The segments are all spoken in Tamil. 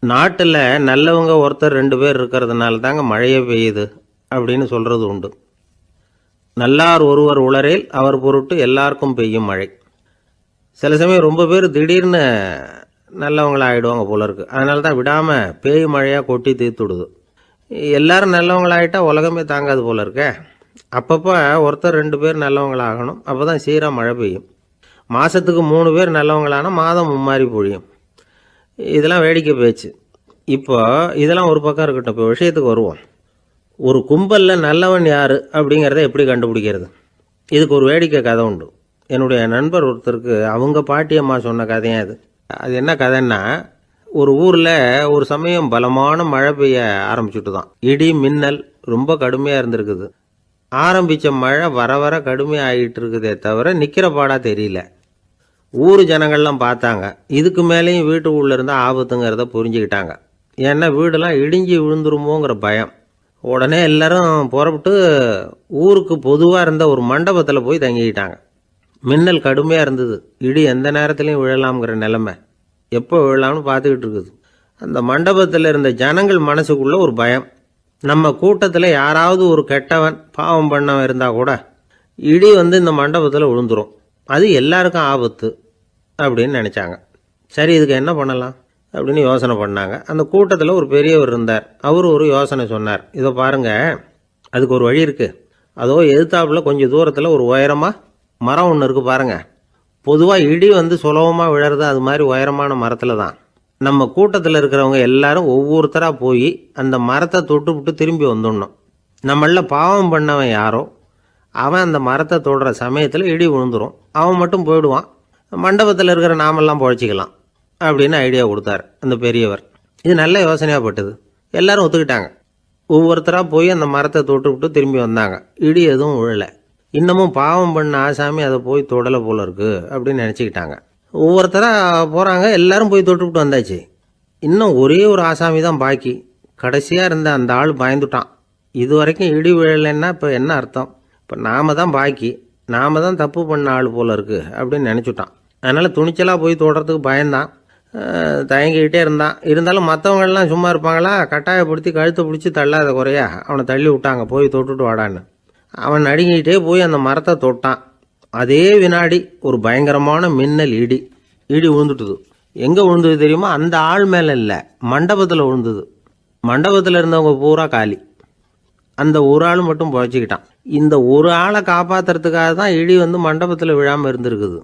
நாட்டில் நல்லவங்க ஒருத்தர் 2 பேர் இருக்கிறதுனால தாங்க மழையே பெய்யுது அப்படின்னு சொல்கிறது உண்டு. நல்லார் ஒருவர் உளரேல் அவர் பொருட்டு எல்லாருக்கும் பெய்யும் மழை. சில சமயம் ரொம்ப பேர் திடீர்னு நல்லவங்களாகிடுவாங்க போல இருக்குது. அதனால தான் விடாமல் பேய் மழையாக கொட்டி தீர்த்துடுது. எல்லாரும் நல்லவங்களாகிட்டா உலகமே தாங்காது போல இருக்கே. அப்பப்போ ஒருத்தர் 2 பேர் நல்லவங்களாகணும். அப்போ தான் சீராக மழை பெய்யும். மாதத்துக்கு 3 பேர் நல்லவங்களானா மாதம் மும்மாரி பொழியும். இதெல்லாம் வேடிக்கை பேச்சு. இப்போ இதெல்லாம் ஒரு பக்கம் இருக்கட்டும். இப்போ விஷயத்துக்கு வருவோம். ஒரு கும்பலில் நல்லவன் யார் அப்படிங்கிறத எப்படி கண்டுபிடிக்கிறது? இதுக்கு ஒரு வேடிக்கை கதை உண்டு. என்னுடைய நண்பர் ஒருத்தருக்கு அவங்க பாட்டியம்மா சொன்ன கதையாக அது. அது என்ன கதைன்னா, ஒரு ஊரில் ஒரு சமயம் பலமான மழை பெய்ய ஆரம்பிச்சுட்டு தான். இடி மின்னல் ரொம்ப கடுமையாக இருந்திருக்குது. ஆரம்பித்த மழை வர வர கடுமையாக ஆகிட்டு இருக்குதே தவிர நிற்கிற பாடாக தெரியல. ஊர் ஜனங்கள்லாம் பார்த்தாங்க. இதுக்கு மேலேயும் வீட்டு உள்ள இருந்தால் ஆபத்துங்கிறத புரிஞ்சுக்கிட்டாங்க. ஏன்னா வீடெல்லாம் இடிஞ்சி விழுந்துருமோங்கிற பயம். உடனே எல்லாரும் புறப்பட்டு ஊருக்கு பொதுவாக இருந்த ஒரு மண்டபத்தில் போய் தங்கிக்கிட்டாங்க. மின்னல் கடுமையாக இருந்தது. இடி எந்த நேரத்துலையும் விழலாம்ங்கிற நிலைமை. எப்போ விழலாம்னு பார்த்துக்கிட்டு இருக்குது. அந்த மண்டபத்தில் இருந்த ஜனங்கள் மனசுக்குள்ளே ஒரு பயம். நம்ம கூட்டத்தில் யாராவது ஒரு கெட்டவன் பாவம் பண்ணவன் இருந்தால் கூட இடி இந்த மண்டபத்தில் விழுந்துரும். அது எல்லாருக்கும் ஆபத்து அப்படின்னு நினச்சாங்க. சரி, இதுக்கு என்ன பண்ணலாம் அப்படின்னு யோசனை பண்ணாங்க. அந்த கூட்டத்தில் ஒரு பெரியவர் இருந்தார். அவர் ஒரு யோசனை சொன்னார். இதை பாருங்கள், அதுக்கு ஒரு வழி இருக்குது. அதோ எதிர்த்தாப்பில் கொஞ்சம் தூரத்தில் ஒரு உயரமாக மரம் ஒன்று இருக்குது பாருங்கள். பொதுவாக இடி சுலபமாக விழறது அது மாதிரி உயரமான மரத்தில் தான். நம்ம கூட்டத்தில் இருக்கிறவங்க எல்லாரும் ஒவ்வொருத்தராக போய் அந்த மரத்தை தொட்டு விட்டு திரும்பி வந்துடணும். நம்மள பாவம் பண்ணவன் யாரோ அவன் அந்த மரத்தை தொடுற சமயத்தில் இடி விழுந்துடும். அவன் மட்டும் போயிடுவான். மண்டபத்தில் இருக்கிற நாமெல்லாம் பொழைச்சிக்கலாம் அப்படின்னு ஐடியா கொடுத்தார் அந்த பெரியவர். இது நல்ல யோசனையாக பட்டது. எல்லாரும் ஒத்துக்கிட்டாங்க. ஒவ்வொருத்தராக போய் அந்த மரத்தை தொட்டு விட்டு திரும்பி வந்தாங்க. இடி எதுவும் விழலை. இன்னமும் பாவம் பண்ண ஆசாமி அதை போய் தொடலை போல இருக்கு அப்படின்னு நினச்சிக்கிட்டாங்க. ஒவ்வொருத்தராக போகிறாங்க. எல்லாரும் போய் தொட்டுவிட்டு வந்தாச்சு. இன்னும் ஒரே ஒரு ஆசாமி தான் பாக்கி. கடைசியாக இருந்த அந்த ஆள் பயந்துட்டான். இது வரைக்கும் இடி விழலைன்னா இப்போ என்ன அர்த்தம்? இப்போ நாம தான் பாக்கி, நாம தான் தப்பு பண்ண ஆள் போல இருக்குது அப்படின்னு நினச்சிட்டான். அதனால் துணிச்சலாக போய் தொடுறதுக்கு பயந்தான். தயங்கிக்கிட்டே இருந்தான். இருந்தாலும் மற்றவங்கள்லாம் சும்மா இருப்பாங்களா? கட்டாயப்படுத்தி கழுத்தை பிடிச்சி தள்ளாத குறையா அவனை தள்ளி விட்டாங்க. போய் தொட்டுட்டு வாடான்னு. அவன் நடுங்கிக்கிட்டே போய் அந்த மரத்தை தொட்டான். அதே வினாடி ஒரு பயங்கரமான மின்னல் இடி விழுந்துட்டுது. எங்கே விழுந்தது தெரியுமா? அந்த ஆள் மேலே இல்லை, மண்டபத்தில் விழுந்தது. மண்டபத்தில் இருந்தவங்க பூரா காலி. அந்த ஒரு ஆள் மட்டும் பொழைச்சிக்கிட்டான். இந்த ஒரு ஆளை காப்பாற்றுறதுக்காக தான் இடி மண்டபத்தில் விழாமல் இருந்திருக்குது.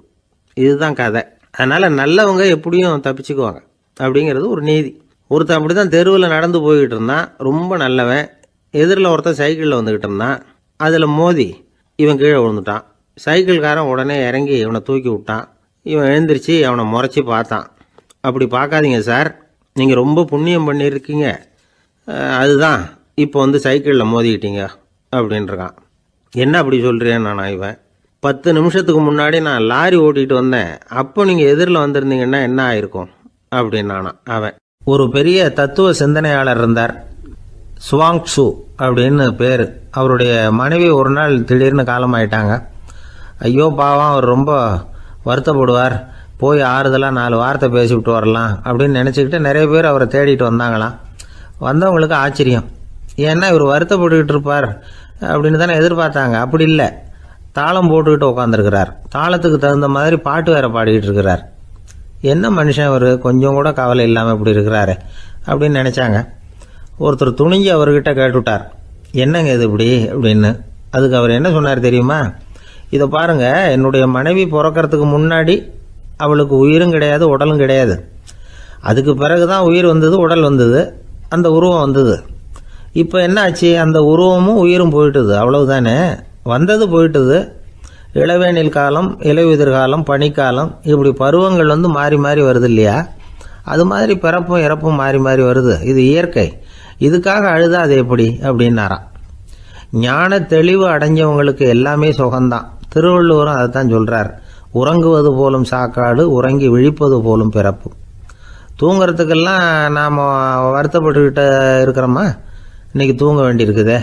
இதுதான் கதை. அதனால் நல்லவங்க எப்படியும் தப்பிச்சுக்குவாங்க அப்படிங்கிறது ஒரு நீதி. ஒருத்தன் அப்படி தான் தெருவில் நடந்து போய்கிட்டு இருந்தான். ரொம்ப நல்லவன். எதிரில் ஒருத்தன் சைக்கிளில் வந்துக்கிட்டு இருந்தான். அதில் மோதி இவன் கீழே விழுந்துட்டான். சைக்கிள்காரன் உடனே இறங்கி இவனை தூக்கி விட்டான். இவன் எழுந்திரிச்சு அவனை முறைச்சி பார்த்தான். அப்படி பார்க்காதீங்க சார், நீங்கள் ரொம்ப புண்ணியம் பண்ணியிருக்கீங்க, அதுதான் இப்போ சைக்கிளில் மோதிக்கிட்டீங்க அப்படின்றான். என்ன அப்படி சொல்கிறேன் நானா? இவன் 10 நிமிஷத்துக்கு முன்னாடி நான் லாரி ஓட்டிகிட்டு வந்தேன், அப்போ நீங்கள் எதிரில் வந்திருந்தீங்கன்னா என்ன ஆயிருக்கும் அப்படின்னானா அவன். ஒரு பெரிய தத்துவ சிந்தனையாளர் இருந்தார், சுவாங் ட்சு அப்படின்னு பேர். அவருடைய மனைவி ஒரு நாள் திடீர்னு காலமாயிட்டாங்க. ஐயோ பாவம், அவர் ரொம்ப வருத்தப்படுவார், போய் ஆறுதலாக 4 வார்த்தை பேசிவிட்டு வரலாம் அப்படின்னு நினச்சிக்கிட்டு நிறைய பேர் அவரை தேடிட்டு வந்தாங்களாம். வந்தவங்களுக்கு ஆச்சரியம். ஏன்னா இவர் வருத்தப்பட்டுக்கிட்டு இருப்பார் அப்படின்னு தானே எதிர்பார்த்தாங்க. அப்படி இல்லை, தாளம் போட்டுக்கிட்டு உட்காந்துருக்கிறார். தாளத்துக்கு தகுந்த மாதிரி பாட்டு வேற பாடிக்கிட்டு இருக்கிறார். என்ன மனுஷன் அவர், கொஞ்சம் கூட கவலை இல்லாமல் இப்படி இருக்கிறாரு அப்படின்னு நினச்சாங்க. ஒருத்தர் துணிஞ்சு அவர்கிட்ட கேட்டுவிட்டார், என்னங்க இது இப்படி அப்படின்னு. அதுக்கு அவர் என்ன சொன்னார் தெரியுமா? இதை பாருங்க, என்னுடைய மனைவி பிறக்கிறதுக்கு முன்னாடி அவளுக்கு உயிரும் கிடையாது, உடலும் கிடையாது. அதுக்கு பிறகு தான் உயிர் வந்தது, உடல் வந்தது, அந்த உருவம் வந்தது. இப்போ என்ன ஆச்சு? அந்த உருவமும் உயிரும் போயிட்டுது, அவ்வளவுதானே. வந்தது போயிட்டுது. இளவேனில் காலம், இலையுதிர் காலம், பனிக்காலம், இப்படி பருவங்கள் மாறி மாறி வருது இல்லையா? அது மாதிரி பிறப்பும் இறப்பும் மாறி மாறி வருது. இது இயற்கை. இதுக்காக அழுதா அது எப்படி அப்படின்னாராம். ஞான தெளிவு அடைஞ்சவங்களுக்கு எல்லாமே சுகம்தான். திருவள்ளுவரும் அதை தான் சொல்கிறார், உறங்குவது போலும் சாக்காடு, உறங்கி விழிப்பது போலும் பிறப்பு. தூங்கிறதுக்கெல்லாம் நாம் வருத்தப்பட்டுக்கிட்ட இருக்கிறோமா? இன்றைக்கி தூங்க வேண்டியிருக்குதே,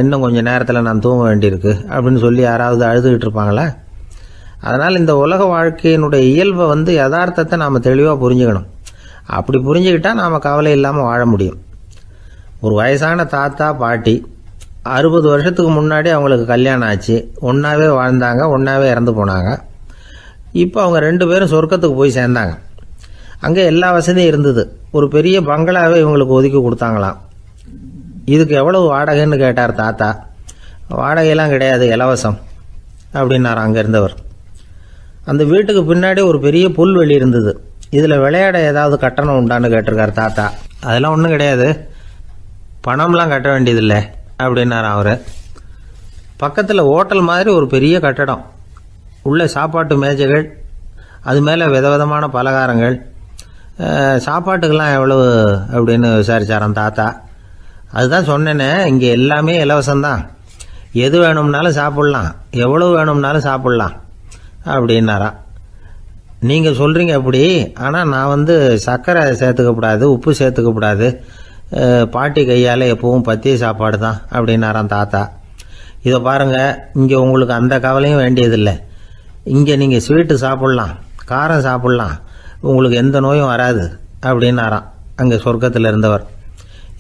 இன்னும் கொஞ்சம் நேரத்தில் நான் தூங்க வேண்டியிருக்கு அப்படின்னு சொல்லி யாராவது அழுதுகிட்டு இருப்பாங்களா? அதனால் இந்த உலக வாழ்க்கையினுடைய இயல்பை யதார்த்தத்தை நாம் தெளிவாக புரிஞ்சுக்கணும். அப்படி புரிஞ்சுக்கிட்டா நாம் கவலை இல்லாமல் வாழ முடியும். ஒரு வயசான தாத்தா பாட்டி 60 வருஷத்துக்கு முன்னாடி அவங்களுக்கு கல்யாணம் ஆச்சு, ஒன்றாவே வாழ்ந்தாங்க, ஒன்றாவே இறந்து போனாங்க. இப்போ அவங்க 2 பேரும் சொர்க்கத்துக்கு போய் சேர்ந்தாங்க. அங்கே எல்லா வசதியும் இருந்தது. ஒரு பெரிய பங்களாவே இவங்களுக்கு ஒதுக்கி கொடுத்தாங்களாம். இதுக்கு எவ்வளவு வாடகைன்னு கேட்டார் தாத்தா. வாடகையெல்லாம் கிடையாது, இலவசம் அப்படின்னார் அங்கே இருந்தவர். அந்த வீட்டுக்கு பின்னாடி ஒரு பெரிய புல்வெளி இருந்தது. இதில் விளையாட ஏதாவது கட்டணம் உண்டான்னு கேட்டிருக்கார் தாத்தா. அதெல்லாம் ஒன்றும் கிடையாது, பணம்லாம் கட்ட வேண்டியதில்லை அப்படின்னார் அவர். பக்கத்தில் ஹோட்டல் மாதிரி ஒரு பெரிய கட்டடம், உள்ள சாப்பாட்டு மேஜைகள், அது மேலே விதவிதமான பலகாரங்கள். சாப்பாட்டுக்கெல்லாம் எவ்வளவு அப்படின்னு விசாரிச்சாராம் தாத்தா. அதுதான் சொன்னேனே, இங்கே எல்லாமே இலவசம்தான், எது வேணும்னாலும் சாப்பிட்லாம், எவ்வளவு வேணும்னாலும் சாப்பிட்லாம் அப்படின்னாராம். நீங்கள் சொல்கிறீங்க அப்படி, ஆனால் நான் சர்க்கரை சேர்த்துக்கக்கூடாது, உப்பு சேர்த்துக்கக்கூடாது, பாட்டி கையால் எப்பவும் பத்திய சாப்பாடு தான் அப்படின்னாராம் தாத்தா. இதை பாருங்கள், இங்கே உங்களுக்கு அந்த கவலையும் வேண்டியதில்லை. இங்கே நீங்கள் ஸ்வீட்டு சாப்பிட்லாம், காரம் சாப்பிட்லாம், உங்களுக்கு எந்த நோயும் வராது அப்படின்னாராம் அங்கே சொர்க்கத்தில் இருந்தவர்.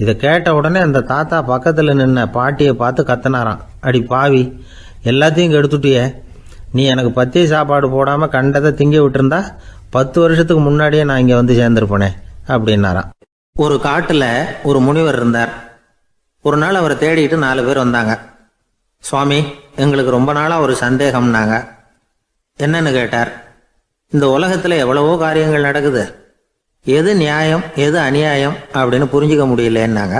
இதை கேட்ட உடனே அந்த தாத்தா பக்கத்தில் நின்ன பாட்டியை பார்த்து கத்தினாராம். அடி பாவி, எல்லாத்தையும் கெடுத்துட்டியே, நீ எனக்கு பத்திய சாப்பாடு போடாமல் கண்டதை திங்க விட்டுருந்தா 10 வருஷத்துக்கு முன்னாடியே நான் இங்கே சேர்ந்துருப்பேனே அப்படின்னாராம். ஒரு காட்டில் ஒரு முனிவர் இருந்தார். ஒரு நாள் அவரை தேடிட்டு 4 பேர் வந்தாங்க. சுவாமி, எங்களுக்கு ரொம்ப நாளாக ஒரு சந்தேகம்னாங்க. என்னன்னு கேட்டார். இந்த உலகத்தில் எவ்வளவோ காரியங்கள் நடக்குது, எது நியாயம் எது அநியாயம் அப்படின்னு புரிஞ்சிக்க முடியலன்னாங்க.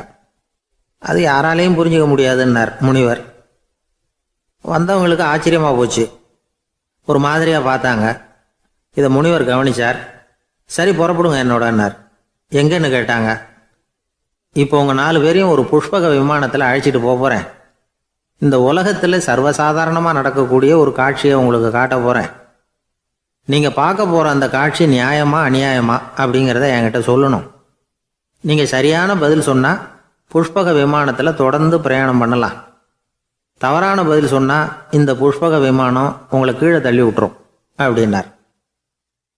அது யாராலையும் புரிஞ்சிக்க முடியாதுன்னார் முனிவர். வந்தவங்களுக்கு ஆச்சரியமாக போச்சு, ஒரு மாதிரியாக பார்த்தாங்க. இதை முனிவர் கவனிச்சார். சரி புறப்படுங்க என்னோடன்னார். எங்கன்னு கேட்டாங்க. இப்போ உங்கள் 4 பேரையும் ஒரு புஷ்பக விமானத்தில் அழைச்சிட்டு போகிறேன். இந்த உலகத்தில் சர்வசாதாரணமாக நடக்கக்கூடிய ஒரு காட்சியை உங்களுக்கு காட்ட போகிறேன். நீங்கள் பார்க்க போகிற அந்த காட்சி நியாயமா அநியாயமா அப்படிங்கிறத என்கிட்ட சொல்லணும். நீங்கள் சரியான பதில் சொன்னால் புஷ்பக விமானத்தில் தொடர்ந்து பிரயாணம் பண்ணலாம். தவறான பதில் சொன்னால் இந்த புஷ்பக விமானம் உங்களை கீழே தள்ளி விட்டுரும் அப்படின்னார்.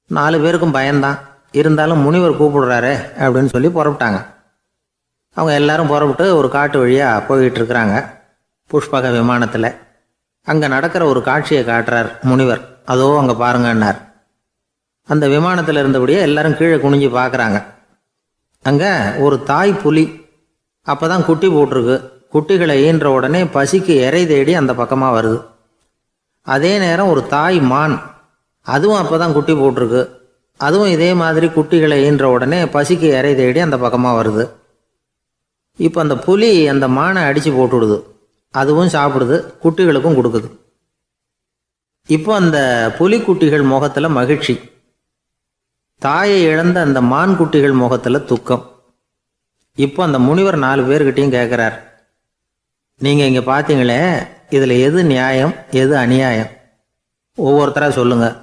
4 பேருக்கும் பயந்தான். இருந்தாலும் முனிவர் கூப்பிடுறாரு அப்படின்னு சொல்லி புறப்பட்டாங்க. அவங்க எல்லாரும் புறப்பட்டு ஒரு காட்டு வழியாக போய்கிட்டு இருக்கிறாங்க புஷ்பக விமானத்தில். அங்கே நடக்கிற ஒரு காட்சியை காட்டுறார் முனிவர். அதோ அங்கே பாருங்கன்னார். அந்த விமானத்தில் இருந்தபடியே எல்லாரும் கீழே குனிஞ்சு பார்க்குறாங்க. அங்கே ஒரு தாய் புலி அப்போ தான் குட்டி போட்டிருக்கு. குட்டிகளை ஈன்ற உடனே பசிக்கு இறை தேடி அந்த பக்கமாக வருது. அதே நேரம் ஒரு தாய் மான், அதுவும் அப்போ தான் குட்டி போட்டிருக்கு. அதுவும் இதே மாதிரி குட்டிகளை ஈன்ற உடனே பசிக்கு இறை தேடி அந்த பக்கமாக வருது. இப்போ அந்த புலி அந்த மானை அடித்து போட்டுடுது. அதுவும் சாப்பிடுது, குட்டிகளுக்கும் கொடுக்குது. இப்போ அந்த புலிக்குட்டிகள் முகத்தில் மகிழ்ச்சி, தாயை இழந்த அந்த மான் குட்டிகள் முகத்தில் துக்கம். இப்போ அந்த முனிவர் 4 பேர்கிட்டையும் கேட்குறார், நீங்கள் இங்கே பார்த்தீங்களே, இதில் எது நியாயம் எது அநியாயம்? ஒவ்வொருத்தராக சொல்லுங்கள்.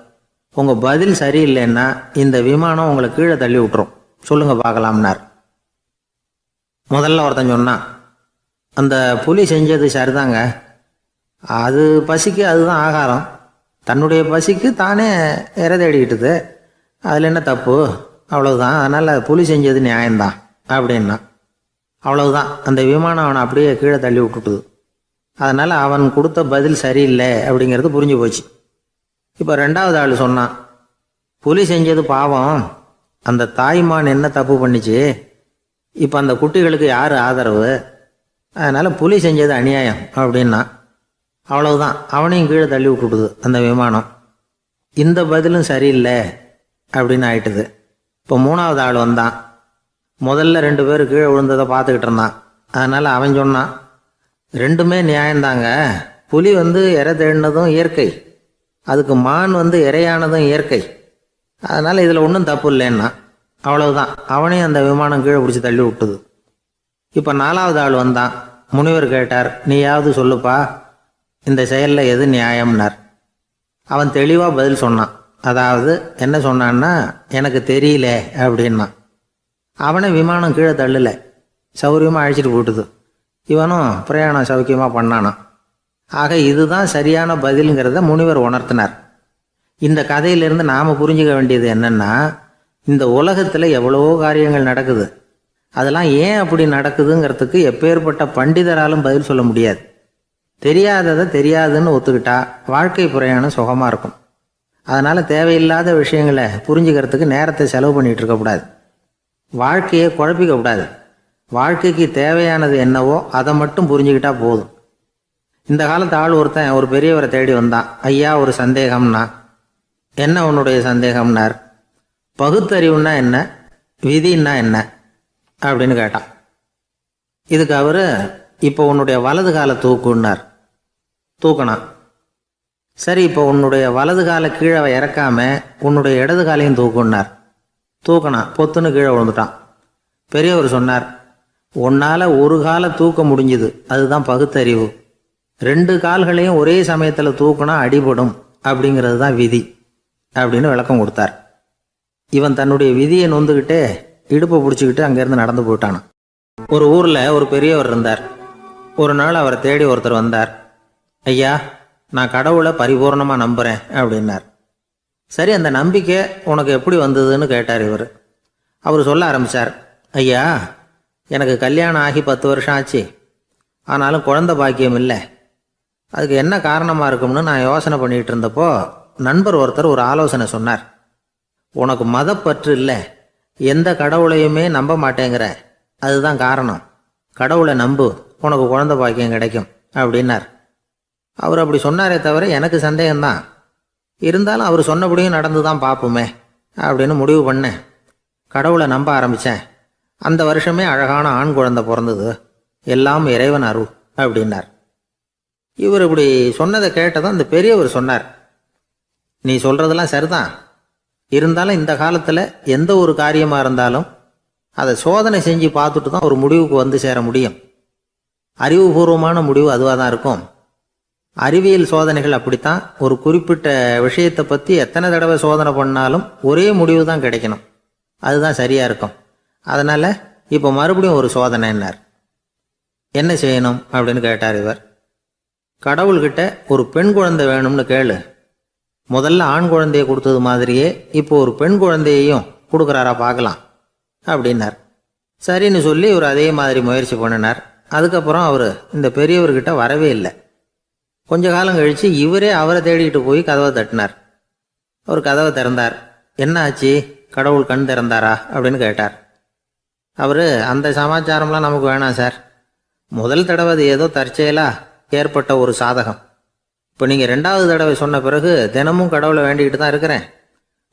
உங்கள் பதில் சரியில்லைன்னா இந்த விமானம் உங்களை கீழே தள்ளி விட்டுரும், சொல்லுங்கள் பார்க்கலாம்னார். முதல்ல ஒருத்தன் சொன்னான், அந்த புலி செஞ்சது சரிதாங்க, அது பசிக்கு அதுதான் ஆகாரம், தன்னுடைய பசிக்கு தானே இறை தேடிக்கிட்டுது, அதில் என்ன தப்பு, அவ்வளவுதான், அதனால் புலி செஞ்சது நியாயம்தான் அப்படின்னா. அவ்வளவுதான், அந்த விமானம் அவனை அப்படியே கீழே தள்ளி விட்டுட்டுது. அதனால் அவன் கொடுத்த பதில் சரியில்லை அப்படிங்கிறது புரிஞ்சு போச்சு. இப்போ 2வது ஆள் சொன்னான், புலி செஞ்சது பாவம், அந்த தாய்மான் என்ன தப்பு பண்ணிச்சு, இப்போ அந்த குட்டிகளுக்கு யார் ஆதரவு, அதனால் புலி செஞ்சது அநியாயம் அப்படின்னா. அவ்வளவுதான், அவனையும் கீழே தள்ளி விட்டுட்டுது அந்த விமானம். இந்த பதிலும் சரியில்லை அப்படின்னு ஆயிட்டுது. இப்போ 3வது ஆள் வந்தான். முதல்ல 2 பேர் கீழே விழுந்ததை பார்த்துக்கிட்டு இருந்தான். அதனால் அவன் சொன்னான், ரெண்டுமே நியாயந்தாங்க, புலி இறை தேடினதும் இயற்கை, அதுக்கு மான் இறையானதும் இயற்கை, அதனால் இதில் ஒன்றும் தப்பு இல்லைன்னா. அவ்வளவுதான், அவனையும் அந்த விமானம் கீழே பிடிச்சி தள்ளி விட்டுது. இப்போ 4வது ஆள் வந்தான். முனிவர் கேட்டார், நீயாவது சொல்லுப்பா, இந்த செயலில் எது நியாயம்னார். அவன் தெளிவாக பதில் சொன்னான். அதாவது என்ன சொன்னான்னா, எனக்கு தெரியல அப்படின்னா. அவனை விமானம் கீழே தள்ளலை, சௌரியமாக அழைச்சிட்டு போட்டுது. இவனும் பிரயாணம் சௌக்கியமாக பண்ணானான். ஆக இதுதான் சரியான பதிலுங்கிறத முனிவர் உணர்த்தினார். இந்த கதையிலிருந்து நாம் புரிஞ்சுக்க வேண்டியது என்னென்னா, இந்த உலகத்தில் எவ்வளவோ காரியங்கள் நடக்குது. அதெல்லாம் ஏன் அப்படி நடக்குதுங்கிறதுக்கு எப்பேற்பட்ட பண்டிதராலும் பதில் சொல்ல முடியாது. தெரியாததை தெரியாதுன்னு ஒத்துக்கிட்டா வாழ்க்கை பிரயாணம் சுகமாக இருக்கும். அதனால் தேவையில்லாத விஷயங்களை புரிஞ்சுக்கிறதுக்கு நேரத்தை செலவு பண்ணிகிட்டு இருக்கக்கூடாது. வாழ்க்கையை குழப்பிக்கக்கூடாது. வாழ்க்கைக்கு தேவையானது என்னவோ அதை மட்டும் புரிஞ்சுக்கிட்டா போதும். இந்த காலத்து ஆள் ஒருத்தன் ஒரு பெரியவரை தேடி வந்தான். ஐயா, ஒரு சந்தேகம்னா. என்ன உன்னுடைய சந்தேகம்னார். பகுத்தறிவுன்னா என்ன, விதின்னா என்ன அப்படின்னு கேட்டான். இதுக்கு அவர், இப்போ உன்னுடைய வலது காலை தூக்குன்னார். தூக்கினான். சரி, இப்போ உன்னுடைய வலது காலை கீழே இறக்காம உன்னுடைய இடது காலையும் தூக்குன்னார். தூக்கினான். பொத்துன்னு கீழே விழுந்துட்டான். பெரியவர் சொன்னார், உன்னால் ஒரு காலை தூக்க முடிஞ்சுது, அதுதான் பகுத்தறிவு. 2 கால்களையும் ஒரே சமயத்தில் தூக்கினா அடிபடும், அப்படிங்கிறது தான் விதி அப்படின்னு விளக்கம் கொடுத்தார். இவன் தன்னுடைய விதியை நொந்துக்கிட்டே இடுப்பை பிடிச்சிக்கிட்டு அங்கேருந்து நடந்து போயிட்டானான். ஒரு ஊரில் ஒரு பெரியவர் இருந்தார். ஒரு நாள் அவரை தேடி ஒருத்தர் வந்தார். ஐயா, நான் கடவுளை பரிபூர்ணமாக நம்புகிறேன் அப்படின்னார். சரி, அந்த நம்பிக்கை உனக்கு எப்படி வந்ததுன்னு கேட்டார் இவர். அவர் சொல்ல ஆரம்பித்தார். ஐயா, எனக்கு கல்யாணம் ஆகி 10 வருஷம் ஆச்சு. ஆனாலும் குழந்தை பாக்கியம் இல்லை. அதுக்கு என்ன காரணமாக இருக்கும்னு நான் யோசனை பண்ணிகிட்டு இருந்தப்போ நண்பர் ஒருத்தர் ஒரு ஆலோசனை சொன்னார். உனக்கு மதப்பற்று இல்லை, எந்த கடவுளையுமே நம்ப மாட்டேங்கிற, அதுதான் காரணம். கடவுளை நம்பு, உனக்கு குழந்தை பாக்கியம் கிடைக்கும் அப்படின்னார். அவர் அப்படி சொன்னாரே தவிர எனக்கு சந்தேகம்தான். இருந்தாலும் அவர் சொன்னபடியும் நடந்து தான் பார்ப்போமே அப்படின்னு முடிவு பண்ணேன். கடவுளை நம்ப ஆரம்பித்தேன். அந்த வருஷமே அழகான ஆண் குழந்தை பிறந்தது. எல்லாம் இறைவன் அருள் அப்படின்னார். இவர் இப்படி சொன்னதை கேட்டதும் அந்த பெரியவர் சொன்னார், நீ சொல்கிறதெல்லாம் சரிதான். இருந்தாலும் இந்த காலத்தில் எந்த ஒரு காரியமாக இருந்தாலும் அதை சோதனை செஞ்சு பார்த்துட்டு தான் ஒரு முடிவுக்கு வந்து சேர முடியும். அறிவுபூர்வமான முடிவு அதுவாக தான் இருக்கும். அறிவியல் சோதனைகள் அப்படித்தான். ஒரு குறிப்பிட்ட விஷயத்தை பற்றி எத்தனை தடவை சோதனை பண்ணாலும் ஒரே முடிவு தான் கிடைக்கணும். அதுதான் சரியாக இருக்கும். அதனால் இப்போ மறுபடியும் ஒரு சோதனைன்னார். என்ன செய்யணும் அப்படின்னு கேட்டார் இவர். கடவுள்கிட்ட ஒரு பெண் குழந்தை வேணும்னு கேளு. முதல்ல ஆண் குழந்தையை கொடுத்தது மாதிரியே இப்போ ஒரு பெண் குழந்தையையும் கொடுக்குறாரா பார்க்கலாம் அப்படின்னார். சரின்னு சொல்லி இவர் அதே மாதிரி முயற்சி பண்ணினார். அதுக்கப்புறம் அவர் இந்த பெரியவர்கிட்ட வரவே இல்லை. கொஞ்ச காலம் கழித்து இவரே அவரை தேடிக்கிட்டு போய் கதவை தட்டினார். அவர் கதவை திறந்தார். என்ன ஆச்சு, கடவுள் கண் திறந்தாரா அப்படின்னு கேட்டார். அவர், அந்த சமாச்சாரம்லாம் நமக்கு வேணாம் சார். முதல் தடவை அது ஏதோ தற்செயலாக ஏற்பட்ட ஒரு சாதகம். இப்போ நீங்கள் 2வது தடவை சொன்ன பிறகு தினமும் கடவுளை வேண்டிக்கிட்டு தான் இருக்கிறேன்,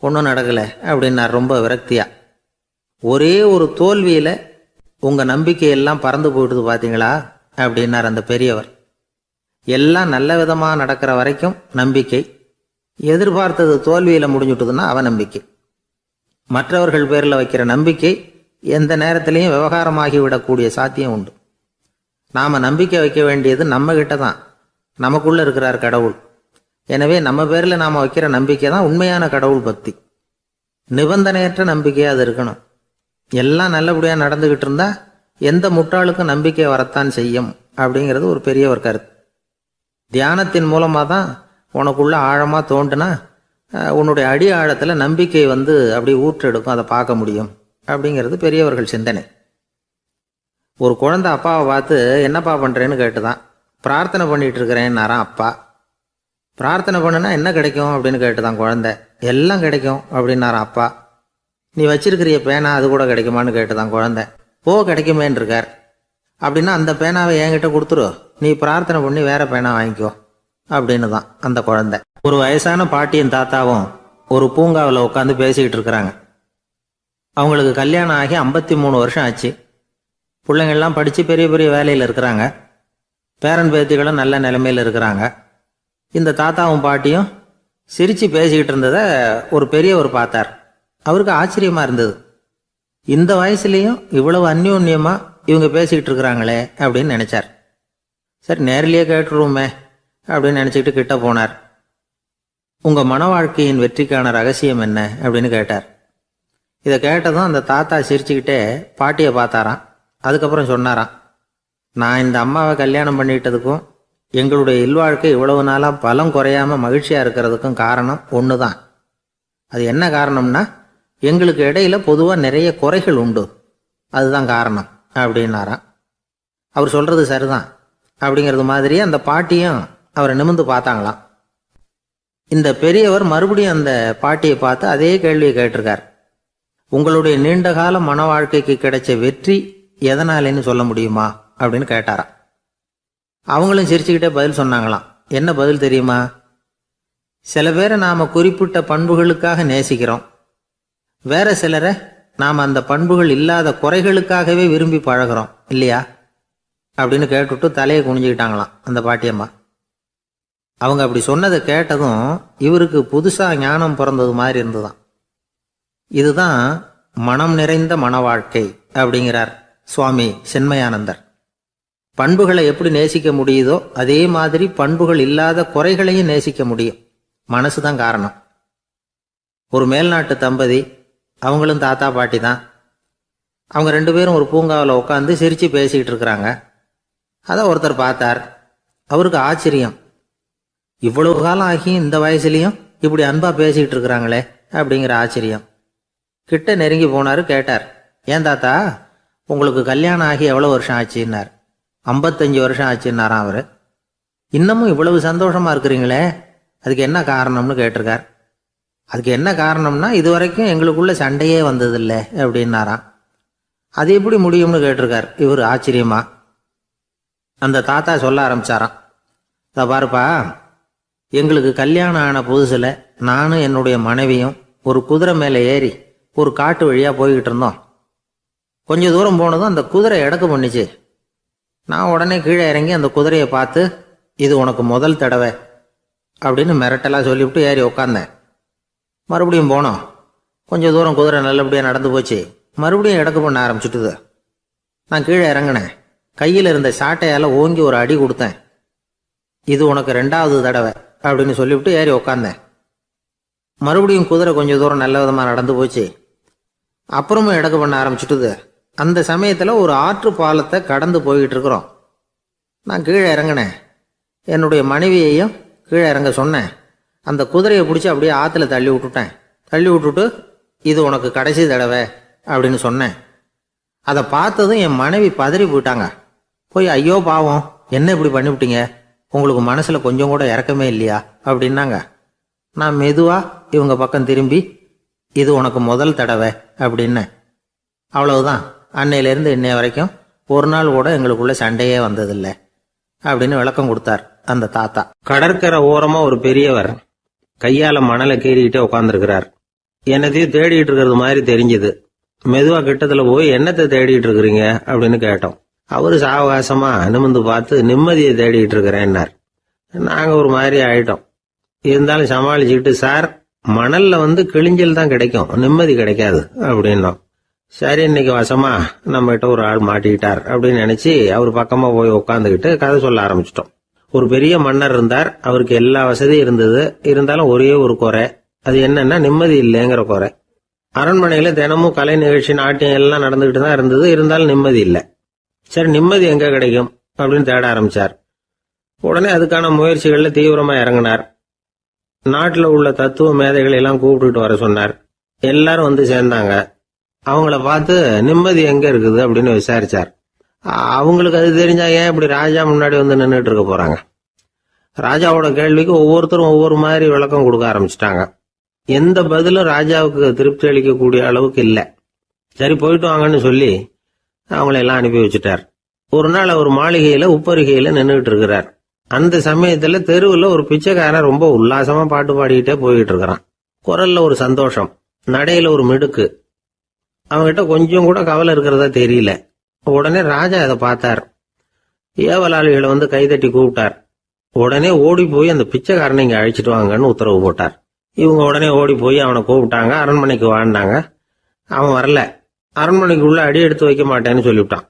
ஒன்றும் நடக்கலை அப்படின்னார் ரொம்ப விரக்தியாக. ஒரே ஒரு தோல்வியில் உங்கள் நம்பிக்கையெல்லாம் பறந்து போயிடுது பார்த்தீங்களா அப்படின்னார் அந்த பெரியவர். எல்லாம் நல்ல விதமாக நடக்கிற வரைக்கும் நம்பிக்கை, எதிர்பார்த்தது தோல்வியில் முடிஞ்சுட்டுதுன்னா அவநம்பிக்கை. மற்றவர்கள் பேரில் வைக்கிற நம்பிக்கை எந்த நேரத்திலையும் விவகாரமாகி விடக்கூடிய சாத்தியம் உண்டு. நாம் நம்பிக்கை வைக்க வேண்டியது நம்மகிட்ட தான். நமக்குள்ளே இருக்கிறார் கடவுள். எனவே நம்ம பேரில் நாம் வைக்கிற நம்பிக்கை தான் உண்மையான கடவுள் பக்தி. நிபந்தனையற்ற நம்பிக்கையாக அது இருக்கணும். எல்லாம் நல்லபடியாக நடந்துக்கிட்டு இருந்தால் எந்த முட்டாளுக்கும் நம்பிக்கை வரத்தான் செய்யும் அப்படிங்கிறது ஒரு பெரியவர் கருத்து. தியானத்தின் மூலமாக தான் உனக்குள்ள ஆழமாக தோண்டுனா உன்னுடைய அடி ஆழத்தில் நம்பிக்கை வந்து அப்படி ஊற்றெடுக்கும், அதை பார்க்க முடியும் அப்படிங்கிறது பெரியவர்கள் சிந்தனை. ஒரு குழந்தை அப்பாவை பார்த்து என்னப்பா பண்ணுறேன்னு கேட்டுதான். பிரார்த்தனை பண்ணிகிட்டு இருக்கிறேன்னாரான் அப்பா. பிரார்த்தனை பண்ணுனா என்ன கிடைக்கும் அப்படின்னு கேட்டுதான் குழந்தை. எல்லாம் கிடைக்கும் அப்படின்னாரான் அப்பா. நீ வச்சிருக்கிறிய பேனா அது கூட கிடைக்குமான்னு கேட்டுதான் குழந்தை. கிடைக்குமேன்னு இருக்கார். அப்படின்னா அந்த பேனாவை என்கிட்ட கொடுத்துரு, நீ பிரார்த்தனை பண்ணி வேற பேனா வாங்கிக்கோ அப்படின்னு தான் அந்த குழந்தை. ஒரு வயசான பாட்டியும் தாத்தாவும் ஒரு பூங்காவில் உட்காந்து பேசிக்கிட்டு இருக்கிறாங்க. அவங்களுக்கு கல்யாணம் ஆகி 53 வருஷம் ஆச்சு. பிள்ளைங்கள்லாம் படித்து பெரிய பெரிய வேலையில் இருக்கிறாங்க. பேரன் பேத்திகளும் நல்ல நிலைமையில் இருக்கிறாங்க. இந்த தாத்தாவும் பாட்டியும் சிரித்து பேசிக்கிட்டு இருந்ததை ஒரு பெரியவர் பார்த்தார். அவருக்கு ஆச்சரியமாக இருந்தது. இந்த வயசுலேயும் இவ்வளவு அந்யோன்யமாக இவங்க பேசிக்கிட்டு இருக்கிறாங்களே அப்படின்னு நினச்சார். சரி, நேரிலேயே கேட்டுருவோமே அப்படின்னு நினச்சிக்கிட்டு கிட்ட போனார். உங்கள் மன வாழ்க்கையின் வெற்றிக்கான ரகசியம் என்ன அப்படின்னு கேட்டார். இதை கேட்டதும் அந்த தாத்தா சிரிச்சுக்கிட்டே பாட்டியை பார்த்தாராம். அதுக்கப்புறம் சொன்னாராம், நான் இந்த அம்மாவை கல்யாணம் பண்ணிக்கிட்டதுக்கும் எங்களுடைய இல்வாழ்க்கை இவ்வளவு நாளாக பலம் குறையாமல் மகிழ்ச்சியாக இருக்கிறதுக்கும் காரணம் ஒன்று தான். அது என்ன காரணம்னா, எங்களுக்கு இடையில பொதுவா நிறைய குறைகள் உண்டு, அதுதான் காரணம் அப்படின்னாராம். அவர் சொல்றது சரிதான் அப்படிங்கிறது மாதிரி அந்த பாட்டியும் அவரை நிமிர்ந்து பார்த்தாங்களாம். இந்த பெரியவர் மறுபடியும் அந்த பாட்டியை பார்த்து அதே கேள்வியை கேட்டிருக்கார். உங்களுடைய நீண்டகால மன வாழ்க்கைக்கு கிடைச்ச வெற்றி எதனாலேன்னு சொல்ல முடியுமா அப்படின்னு கேட்டாராம். அவங்களும் சிரிச்சுக்கிட்டே பதில் சொன்னாங்களாம். என்ன பதில் தெரியுமா? சில பேரை நாம குறிப்பிட்ட பண்புகளுக்காக நேசிக்கிறோம், வேற சிலரை நாம் அந்த பண்புகள் இல்லாத குறைகளுக்காகவே விரும்பி பழகிறோம் இல்லையா அப்படின்னு கேட்டுவிட்டு தலையை குனிஞ்சுக்கிட்டாங்களாம் அந்த பாட்டியம்மா. அவங்க அப்படி சொன்னதை கேட்டதும் இவருக்கு புதுசா ஞானம் பிறந்தது மாதிரி இருந்துதான். இதுதான் மனம் நிறைந்த மன வாழ்க்கை அப்படிங்கிறார் சுவாமி சின்மயானந்தர். பண்புகளை எப்படி நேசிக்க முடியுதோ அதே மாதிரி பண்புகள் இல்லாத குறைகளையும் நேசிக்க முடியும். மனசுதான் காரணம். ஒரு மேல்நாட்டு தம்பதி, அவங்களும் தாத்தா பாட்டி தான். அவங்க 2 பேரும் ஒரு பூங்காவில் உட்காந்து சிரிச்சு பேசிக்கிட்டு இருக்கிறாங்க. அதை ஒருத்தர் பார்த்தார். அவருக்கு ஆச்சரியம், இவ்வளவு காலம் ஆகி இந்த வயசுலயும் இப்படி அன்பா பேசிக்கிட்டு இருக்கிறாங்களே அப்படிங்கிற ஆச்சரியம். கிட்ட நெருங்கி போனாரு. கேட்டார், ஏன் தாத்தா உங்களுக்கு கல்யாணம் ஆகி எவ்வளவு வருஷம் ஆச்சுன்னார். 55 வருஷம் ஆச்சுன்னாராம் அவரு. இன்னமும் இவ்வளவு சந்தோஷமா இருக்கிறீங்களே, அதுக்கு என்ன காரணம்னு கேட்டிருக்கார். அதுக்கு என்ன காரணம்னா, இதுவரைக்கும் எங்களுக்குள்ள சண்டையே வந்ததில்லை அப்படின்னாராம். அது எப்படி முடியும்னு கேட்டிருக்கார் இவர் ஆச்சரியமா. அந்த தாத்தா சொல்ல ஆரம்பிச்சாராம், இதை பாருப்பா, எங்களுக்கு கல்யாணம் ஆன புதுசுல நானும் என்னுடைய மனைவியும் ஒரு குதிரை மேலே ஏறி ஒரு காட்டு வழியா போய்கிட்டு இருந்தோம். கொஞ்ச தூரம் போனதும் அந்த குதிரை எடக்கு பண்ணிச்சு. நான் உடனே கீழே இறங்கி அந்த குதிரையை பார்த்து, இது உனக்கு முதல் தடவை அப்படின்னு மிரட்டெல்லாம் சொல்லிவிட்டு ஏறி உக்காந்தேன். மறுபடியும் போனோம். கொஞ்சம் தூரம் குதிரை நல்லபடியாக நடந்து போச்சு. மறுபடியும் எடக்கு பண்ண ஆரம்பிச்சுட்டுது. நான் கீழே இறங்கினேன். கையில் இருந்த சாட்டையால் ஓங்கி ஒரு அடி கொடுத்தேன். இது உனக்கு 2வது தடவை அப்படின்னு சொல்லிவிட்டு ஏறி உக்காந்தேன். மறுபடியும் குதிரை கொஞ்சம் தூரம் நல்ல விதமாக நடந்து போச்சு. அப்புறமும் எடக்கு பண்ண ஆரம்பிச்சுட்டுது. அந்த சமயத்தில் ஒரு ஆற்று பாலத்தை கடந்து போய்கிட்டு இருக்கிறோம். நான் கீழே இறங்கினேன். என்னுடைய மனைவியையும் கீழே இறங்க சொன்னேன். அந்த குதிரையை பிடிச்சி அப்படியே ஆற்றுல தள்ளி விட்டுட்டேன். தள்ளி விட்டுட்டு, இது உனக்கு கடைசி தடவை அப்படின்னு சொன்னேன். அதை பார்த்ததும் என் மனைவி பதறி போயிட்டாங்க. போய், ஐயோ பாவம், என்ன இப்படி பண்ணிவிட்டீங்க, உங்களுக்கு மனசில் கொஞ்சம் கூட இறக்கமே இல்லையா அப்படின்னாங்க. நான் மெதுவா இவங்க பக்கம் திரும்பி, இது உனக்கு முதல் தடவை அப்படின்னு. அவ்வளவுதான், அன்னையிலேருந்து இன்னைய வரைக்கும் ஒரு நாள் கூட எங்களுக்குள்ள சண்டையே வந்ததில்லை அப்படின்னு விளக்கம் கொடுத்தார் அந்த தாத்தா. கடற்கரை ஓரமா ஒரு பெரியவர் கையால மணலை கீறிக்கிட்டே உட்காந்துருக்கிறார். என்னத்தையும் தேடிட்டு இருக்கிறது மாதிரி தெரிஞ்சது. மெதுவா கிட்டத்துல போய், என்னத்தை தேடிட்டு இருக்கிறீங்க அப்படின்னு கேட்டோம். அவரு சாவகாசமா நிமிர்ந்து பார்த்து, நிம்மதியை தேடிட்டு இருக்கிறேன்னார். நாங்க ஒரு மாதிரி ஆயிட்டோம். இருந்தாலும் சமாளிச்சுக்கிட்டு, சார் மணல்ல கிழிஞ்சல் தான் கிடைக்கும், நிம்மதி கிடைக்காது அப்படின்னோம். சரி, இன்னைக்கு வசமா நம்ம கிட்ட ஒரு ஆள் மாட்டிக்கிட்டார் அப்படின்னு நினைச்சு அவர் பக்கமா போய் உட்காந்துக்கிட்டு கதை சொல்ல ஆரம்பிச்சிட்டோம். ஒரு பெரிய மன்னர் இருந்தார். அவருக்கு எல்லா வசதியும் இருந்தது. இருந்தாலும் ஒரே ஒரு குறை. அது என்னன்னா, நிம்மதி இல்லைங்கிற குறை. அரண்மனையில தினமும் கலை நிகழ்ச்சி, நாட்டியம் எல்லாம் நடந்துகிட்டு தான் இருந்தது. இருந்தாலும் நிம்மதி இல்லை. சரி, நிம்மதி எங்க கிடைக்கும் அப்படின்னு தேட ஆரம்பிச்சார். உடனே அதுக்கான முயற்சிகள்ல தீவிரமா இறங்கினார். நாட்டுல உள்ள தத்துவ மேதைகளை எல்லாம் கூப்பிட்டுட்டு வர சொன்னார். எல்லாரும் சேர்ந்தாங்க. அவங்கள பார்த்து, நிம்மதி எங்க இருக்குது அப்படின்னு விசாரிச்சார். அவங்களுக்கு அது தெரிஞ்சா ஏன் இப்படி ராஜா முன்னாடி நின்றுட்டு இருக்க போறாங்க? ராஜாவோட கேள்விக்கு ஒவ்வொருத்தரும் ஒவ்வொரு மாதிரி விளக்கம் கொடுக்க ஆரம்பிச்சிட்டாங்க. எந்த பதிலும் ராஜாவுக்கு திருப்தி அளிக்கக்கூடிய அளவுக்கு இல்லை. சரி, போயிட்டு வாங்கன்னு சொல்லி அவங்கள எல்லாம் அனுப்பி வச்சுட்டார். ஒரு நாள் அவர் மாளிகையில உப்பருகையில நின்றுட்டு இருக்கிறார். அந்த சமயத்துல தெருவுல ஒரு பிச்சைக்காரன் ரொம்ப உல்லாசமா பாட்டு பாடிக்கிட்டே போய்கிட்டு இருக்கிறான். குரல்ல ஒரு சந்தோஷம், நடையில ஒரு மிடுக்கு. அவன்கிட்ட கொஞ்சம் கூட கவலை இருக்கிறதா தெரியல. உடனே ராஜா அதை பார்த்தார். ஏவலாளிகளை கைதட்டி கூப்பிட்டார். உடனே ஓடி போய் அந்த பிச்சைக்காரனை இங்க அழைச்சிட்டு வாங்கன்னு உத்தரவு போட்டார். இவங்க உடனே ஓடி போய் அவனை கூப்பிட்டாங்க. அரண்மனைக்கு வாழ்ந்தாங்க. அவன் வரல. அரண்மனைக்குள்ள அடி எடுத்து வைக்க மாட்டேன்னு சொல்லிவிட்டான்.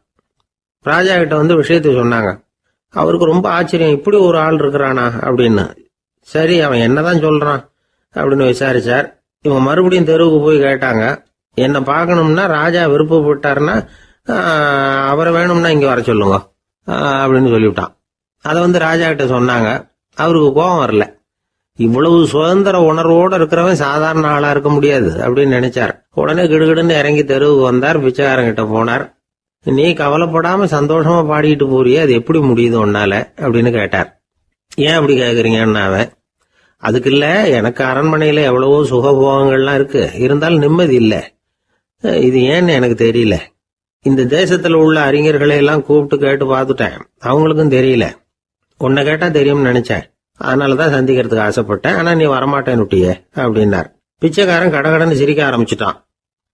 ராஜா கிட்ட விஷயத்தை சொன்னாங்க. அவருக்கு ரொம்ப ஆச்சரியம், இப்படி ஒரு ஆள் இருக்கிறானா அப்படின்னு. சரி, அவன் என்னதான் சொல்றான் அப்படின்னு விசாரிச்சார். இவங்க மறுபடியும் தெருவுக்கு போய் கேட்டாங்க. என்ன பார்க்கணும்னா, ராஜா விருப்பப்பட்டாருன்னா அவரை வேணும்னா இங்க வர சொல்லுங்க அப்படின்னு சொல்லிவிட்டான். அதை ராஜா கிட்ட சொன்னாங்க. அவருக்கு கோபம் வரல. இவ்வளவு சுதந்திர உணர்வோடு இருக்கிறவன் சாதாரண ஆளா இருக்க முடியாது அப்படின்னு நினைச்சார். உடனே கிடுகிடுன்னு இறங்கி தெருவுக்கு வந்தார். பிச்சைக்காரங்கிட்ட போனார். நீ கவலைப்படாம சந்தோஷமா பாடிட்டு போறியே, அது எப்படி முடியுது உன்னால அப்படின்னு கேட்டார். ஏன் அப்படி கேக்குறீங்கன்னு அவன், அதுக்கு இல்ல, எனக்கு அரண்மனையில எவ்வளவோ சுகபோகங்கள்லாம் இருக்கு, இருந்தாலும் நிம்மதி இல்ல. இது ஏன்னு எனக்கு தெரியல. இந்த தேசத்துல உள்ள அறிஞர்களை எல்லாம் கூப்பிட்டு கேட்டு பார்த்துட்டேன், அவங்களுக்கும் தெரியல. உன்னை கேட்டா தெரியும்னு நினைச்சேன், அதனாலதான் சந்திக்கிறதுக்கு ஆசைப்பட்டேன். ஆனா நீ வரமாட்டேன்னுட்டியே அப்படின்னார். பிச்சைக்காரன் கடகடன்னு சிரிக்க ஆரம்பிச்சுட்டான்.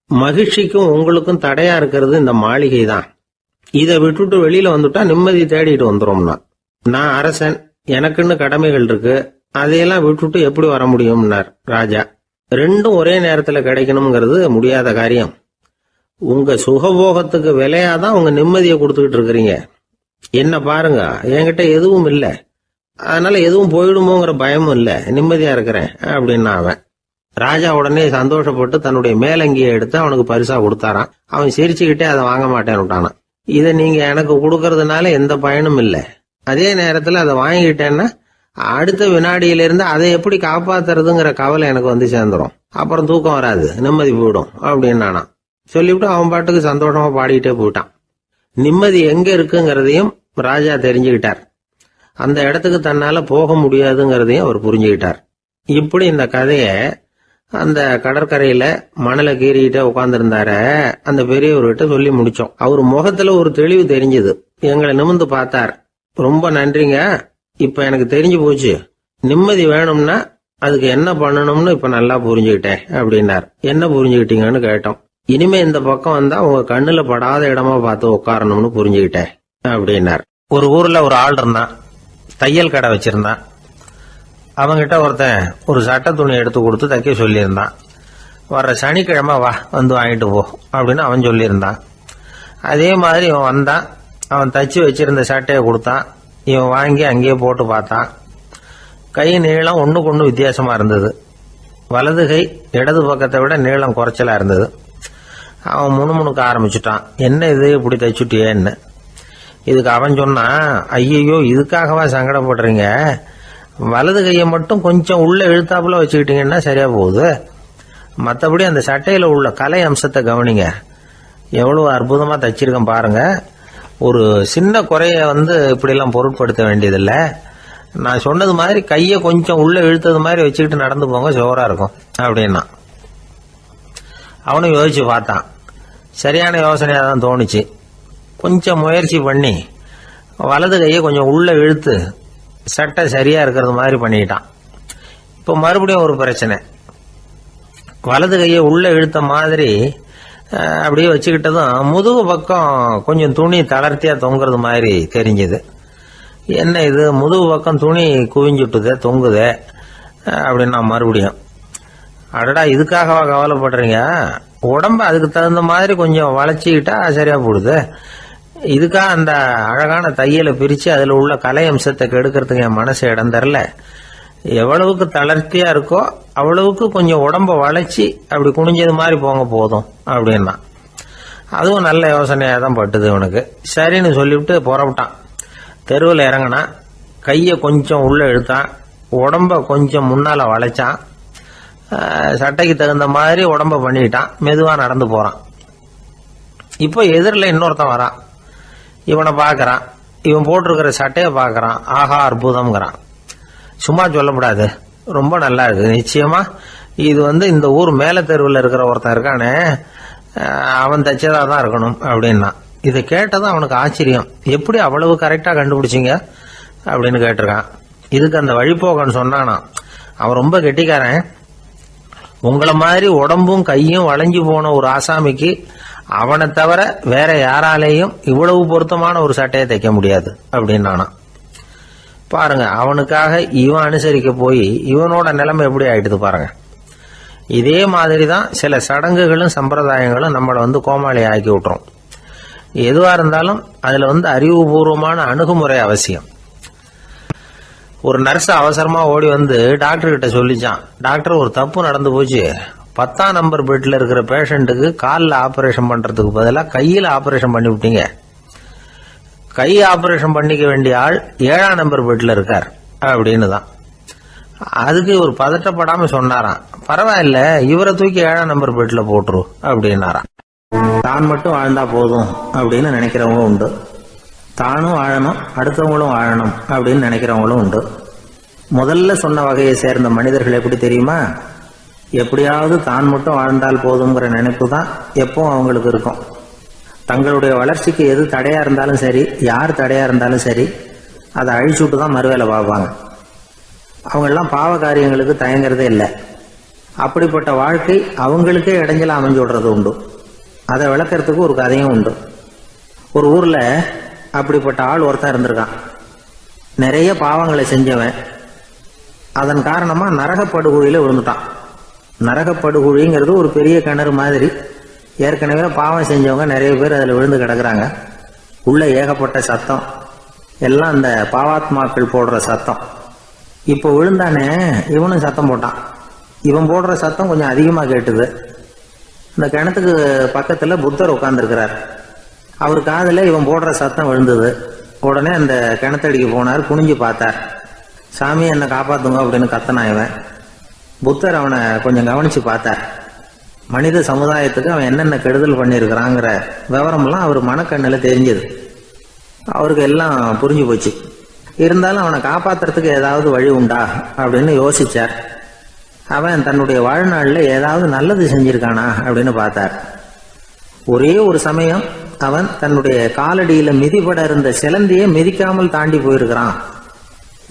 மகிழ்ச்சிக்கும் உங்களுக்கும் தடையா இருக்கிறது இந்த மாளிகை தான். இதை விட்டுட்டு வெளியில வந்துட்டா நிம்மதி தேடிட்டு வந்துரும்னா. நான் அரசன், எனக்குன்னு கடமைகள் இருக்கு, அதையெல்லாம் விட்டுட்டு எப்படி வர முடியும்னார் ராஜா. ரெண்டும் ஒரே நேரத்துல கிடைக்கணுங்கிறது முடியாத காரியம். உங்க சுகபோகத்துக்கு விலையாதான் உங்க நிம்மதியை கொடுத்துக்கிட்டு இருக்கிறீங்க. என்ன பாருங்க, என்கிட்ட எதுவும் இல்லை, அதனால எதுவும் போயிடுமோங்கிற பயமும் இல்ல, நிம்மதியா இருக்கிறேன் அப்படின்னா அவன். ராஜா உடனே சந்தோஷப்பட்டு தன்னுடைய மேலங்கியை எடுத்து அவனுக்கு பரிசா கொடுத்தாரான். அவன் சிரிச்சுக்கிட்டே அதை வாங்க மாட்டேன்னு விட்டானான். இதை நீங்க எனக்கு கொடுக்கறதுனால எந்த பயனும் இல்லை, அதே நேரத்துல அதை வாங்கிட்டேன்னா அடுத்த வினாடியிலிருந்து அதை எப்படி காப்பாத்துறதுங்கிற கவலை எனக்கு வந்து சேர்ந்துரும், அப்புறம் தூக்கம் வராது, நிம்மதி போயிடும் அப்படின்னானா. சொல்லிவிட்டு அவன் பாட்டுக்கு சந்தோஷமா பாடிக்கிட்டே போயிட்டான். நிம்மதி எங்க இருக்குங்கிறதையும் ராஜா தெரிஞ்சுக்கிட்டார். அந்த இடத்துக்கு தன்னால போக முடியாதுங்கிறதையும் அவர் புரிஞ்சுக்கிட்டார். இப்படி இந்த கதைய அந்த கடற்கரையில மணலை கீறிக்கிட்டே உட்கார்ந்துருந்தார அந்த பெரியவர்கிட்ட சொல்லி முடிச்சோம். அவர் முகத்துல ஒரு தெளிவு தெரிஞ்சது. எங்களை நிமிர்ந்து பார்த்தார். ரொம்ப நன்றிங்க, இப்ப எனக்கு தெரிஞ்சு போச்சு, நிம்மதி வேணும்னா அதுக்கு என்ன பண்ணணும்னு இப்ப நல்லா புரிஞ்சுக்கிட்டேன் அப்படின்னார். என்ன புரிஞ்சுக்கிட்டீங்கன்னு கேட்டோம். இனிமே இந்த பக்கம் வந்தா உங்க கண்ணுல படாத இடமா பார்த்து உட்காரணும்னு புரிஞ்சுக்கிட்டேன் அப்படின்னார். ஒரு ஊர்ல ஒரு ஆள் இருந்தான், தையல் கடை வச்சிருந்தான். அவங்கிட்ட ஒருத்தன் ஒரு சட்டை துணி எடுத்து கொடுத்து தைக்க சொல்லியிருந்தான். வர்ற சனிக்கிழமை வா, வந்து வாங்கிட்டு போ அப்படின்னு அவன் சொல்லியிருந்தான். அதே மாதிரி இவன் வந்தான். அவன் தச்சு வச்சிருந்த சட்டையை கொடுத்தான். இவன் வாங்கி அங்கேயே போட்டு பார்த்தான். கை நீளம் ஒண்ணுக்கு ஒண்ணு வித்தியாசமா இருந்தது. வலது கை இடது பக்கத்தை விட நீளம் குறைச்சலா இருந்தது. அவன் முணுமுணுக்க ஆரம்பிச்சுட்டான், என்ன இது இப்படி தைச்சுட்டியேன்னு. இதுக்கு அவன் சொன்னான், ஐயையோ இதுக்காகவா சங்கடப்படுறீங்க, வலது கையை மட்டும் கொஞ்சம் உள்ள இழுத்தாப்புல வச்சுக்கிட்டீங்கன்னா சரியா போகுது, மற்றபடி அந்த சட்டையில உள்ள கலை அம்சத்தை கவனிங்க, எவ்வளவு அற்புதமா தச்சிருக்கேன் பாருங்க, ஒரு சின்ன குறைய இப்படிலாம் பொருட்படுத்த வேண்டியதில்லை, நான் சொன்னது மாதிரி கையை கொஞ்சம் உள்ள இழுத்தது மாதிரி வச்சுக்கிட்டு நடந்து போங்க, ஜோரா இருக்கும் அப்படின்னா. அவனும் யோசிச்சு பார்த்தான். சரியான யோசனையா தான் தோணுச்சு. கொஞ்சம் முயற்சி பண்ணி வலது கையை கொஞ்சம் உள்ள இழுத்து சட்டை சரியா இருக்கிறது மாதிரி பண்ணிட்டான். இப்போ மறுபடியும் ஒரு பிரச்சனை. வலது கையை உள்ள இழுத்த மாதிரி அப்படியே வச்சுக்கிட்டதும் முதுகு பக்கம் கொஞ்சம் துணி தளர்த்தியா தொங்குறது மாதிரி தெரிஞ்சது. என்ன இது, முதுகு பக்கம் துணி குவிஞ்சுட்டுதே, தொங்குதே அப்படின்னா மறுபடியும், அடடா இதுக்காகவா கவலைப்படுறீங்க, உடம்ப அதுக்கு தகுந்த மாதிரி கொஞ்சம் வளைச்சிக்கிட்டா சரியா போடுது, இதுக்காக அந்த அழகான தையலை பிரிச்சு அதுல உள்ள கலை அம்சத்தை கெடுக்கிறதுக்கு என் மனசு இடம் தரல, எவ்வளவுக்கு தளர்த்தியா இருக்கோ அவ்வளவுக்கு கொஞ்சம் உடம்ப வளைச்சி அப்படி குனிஞ்சது மாதிரி போங்க போதும் அப்படின்னா. அதுவும் நல்ல யோசனையா தான் பட்டுது இவனுக்கு. சரின்னு சொல்லிவிட்டு புறப்பட்டான். தெருவில் இறங்கினான். கையை கொஞ்சம் உள்ள இழுத்தான், உடம்ப கொஞ்சம் முன்னால வளைச்சான், சட்டைக்கு தகுந்த மாதிரி உடம்ப பண்ணிட்டான், மெதுவா நடந்து போறான். இப்போ எதிரில் இன்னொருத்தன் வரான். இவனை பாக்குறான், இவன் போட்டிருக்கிற சட்டையை பாக்குறான். ஆஹா அற்புதம்ங்கிறான். சும்மா சொல்லக்கூடாது, ரொம்ப நல்லா இருக்கு, நிச்சயமா இது இந்த ஊர் மேல தெருவில் இருக்கிற ஒருத்தன் இருக்கானே அவன் தைச்சதா தான் இருக்கணும் அப்படின்னா. இதை கேட்டதான் அவனுக்கு ஆச்சரியம். எப்படி அவ்வளவு கரெக்டா கண்டுபிடிச்சிங்க அப்படின்னு கேட்டிருக்கான். இதுக்கு அந்த வழிபோகன்னு சொன்னானா, அவன் ரொம்ப கெட்டிக்காரன், உங்களை மாதிரி உடம்பும் கையும் வளைஞ்சு போன ஒரு ஆசாமிக்கு அவனை தவிர வேற யாராலேயும் இவ்வளவு பொருத்தமான ஒரு சட்டையை தைக்க முடியாது அப்படின்னானா. பாருங்க, அவனுக்காக இவன் அனுசரிக்க போய் இவனோட நிலைமை எப்படி ஆயிடுது பாருங்க. இதே மாதிரிதான் சில சடங்குகளும் சம்பிரதாயங்களும் நம்மளை கோமாளி ஆக்கி விட்டுரும். எதுவா இருந்தாலும் அதுல அறிவுபூர்வமான அணுகுமுறை அவசியம். ஒரு நர்ஸ் அவசரமா ஓடி டாக்டர் கிட்ட சொல்லிச்சான், டாக்டர் ஒரு தப்பு நடந்து போச்சு, 10ஆம் நம்பர் பெட்ல இருக்கிற பேஷண்ட்டுக்கு காலில் ஆபரேஷன் பண்றதுக்கு பதிலாக கையில் ஆபரேஷன் பண்ணி விட்டீங்க, கை ஆபரேஷன் பண்ணிக்க வேண்டிய ஆள் 7ஆம் நம்பர் பெட்ல இருக்கார் அப்படின்னு தான். அதுக்கு இவர் பதட்டப்படாம சொன்னாராம், பரவாயில்ல, இவரை தூக்கி 7ஆம் நம்பர் பெட்ல போட்டுரு அப்படின்னாராம். தான் மட்டும் வாழ்ந்தா போதும் அப்படின்னு நினைக்கிறவங்க உண்டு. தானும் வாழணும், அடுத்தவங்களும் வாழணும் அப்படின்னு நினைக்கிறவங்களும் உண்டு. முதல்ல சொன்ன வகையை சேர்ந்த மனிதர்கள் எப்படி தெரியுமா? எப்படியாவது தான் மட்டும் வாழ்ந்தால் போதுங்கிற நினைப்பு தான் எப்பவும் அவங்களுக்கு இருக்கும். தங்களுடைய வளர்ச்சிக்கு எது தடையா இருந்தாலும் சரி, யார் தடையா இருந்தாலும் சரி, அதை அழிச்சுட்டு தான் மறுவேலை பார்ப்பாங்க. அவங்கெல்லாம் பாவ காரியங்களுக்கு தயங்குறதே இல்லை. அப்படிப்பட்ட வாழ்க்கை அவங்களுக்கே இடைஞ்சல அமைஞ்சு விடுறது உண்டு. அதை விளக்கறதுக்கு ஒரு கதையும் உண்டு. ஒரு ஊர்ல அப்படிப்பட்ட ஆள் ஒருத்தன் இருந்திருக்கான். நிறைய பாவங்களை செஞ்சவன். அதன் காரணமா நரகப்படுகொழியில விழுந்துட்டான். நரகப்படுகொழிங்கிறது ஒரு பெரிய கிணறு மாதிரி. ஏற்கனவே பாவம் செஞ்சவங்க நிறைய பேர் அதில் விழுந்து கிடக்குறாங்க. உள்ள ஏகப்பட்ட சத்தம், எல்லாம் அந்த பாவாத்மாக்கள் போடுற சத்தம். இப்போ விழுந்தானே, இவனும் சத்தம் போட்டான். இவன் போடுற சத்தம் கொஞ்சம் அதிகமாக கேட்டுது. இந்த கிணத்துக்கு பக்கத்தில் புத்தர் உட்கார்ந்துருக்கிறார். அவர் காதில் இவன் போடுற சத்தம் விழுந்தது. உடனே அந்த கிணத்தடிக்கு போனார். குனிஞ்சு பார்த்தார். சாமி, என்னை காப்பாத்துங்க அப்படின்னு கத்தனான் இவன். புத்தர் அவனை கொஞ்சம் கவனிச்சு பார்த்தார். மனித சமுதாயத்துக்கு அவன் என்னென்ன கெடுதல் பண்ணியிருக்கிறாங்கிற விவரம்லாம் அவர் மனக்கண்ணில் தெரிஞ்சது. அவருக்கு எல்லாம் புரிஞ்சு போச்சு. இருந்தாலும் அவனை காப்பாத்துறதுக்கு ஏதாவது வழி உண்டா அப்படின்னு யோசிச்சார். அவன் தன்னுடைய வாழ்நாளில் ஏதாவது நல்லது செஞ்சிருக்கானா அப்படின்னு பார்த்தார். ஒரே ஒரு சமயம் அவன் தன்னுடைய காலடியில மிதிபட இருந்த சிலந்தியை மிதிக்காமல் தாண்டி போயிருக்கிறான்.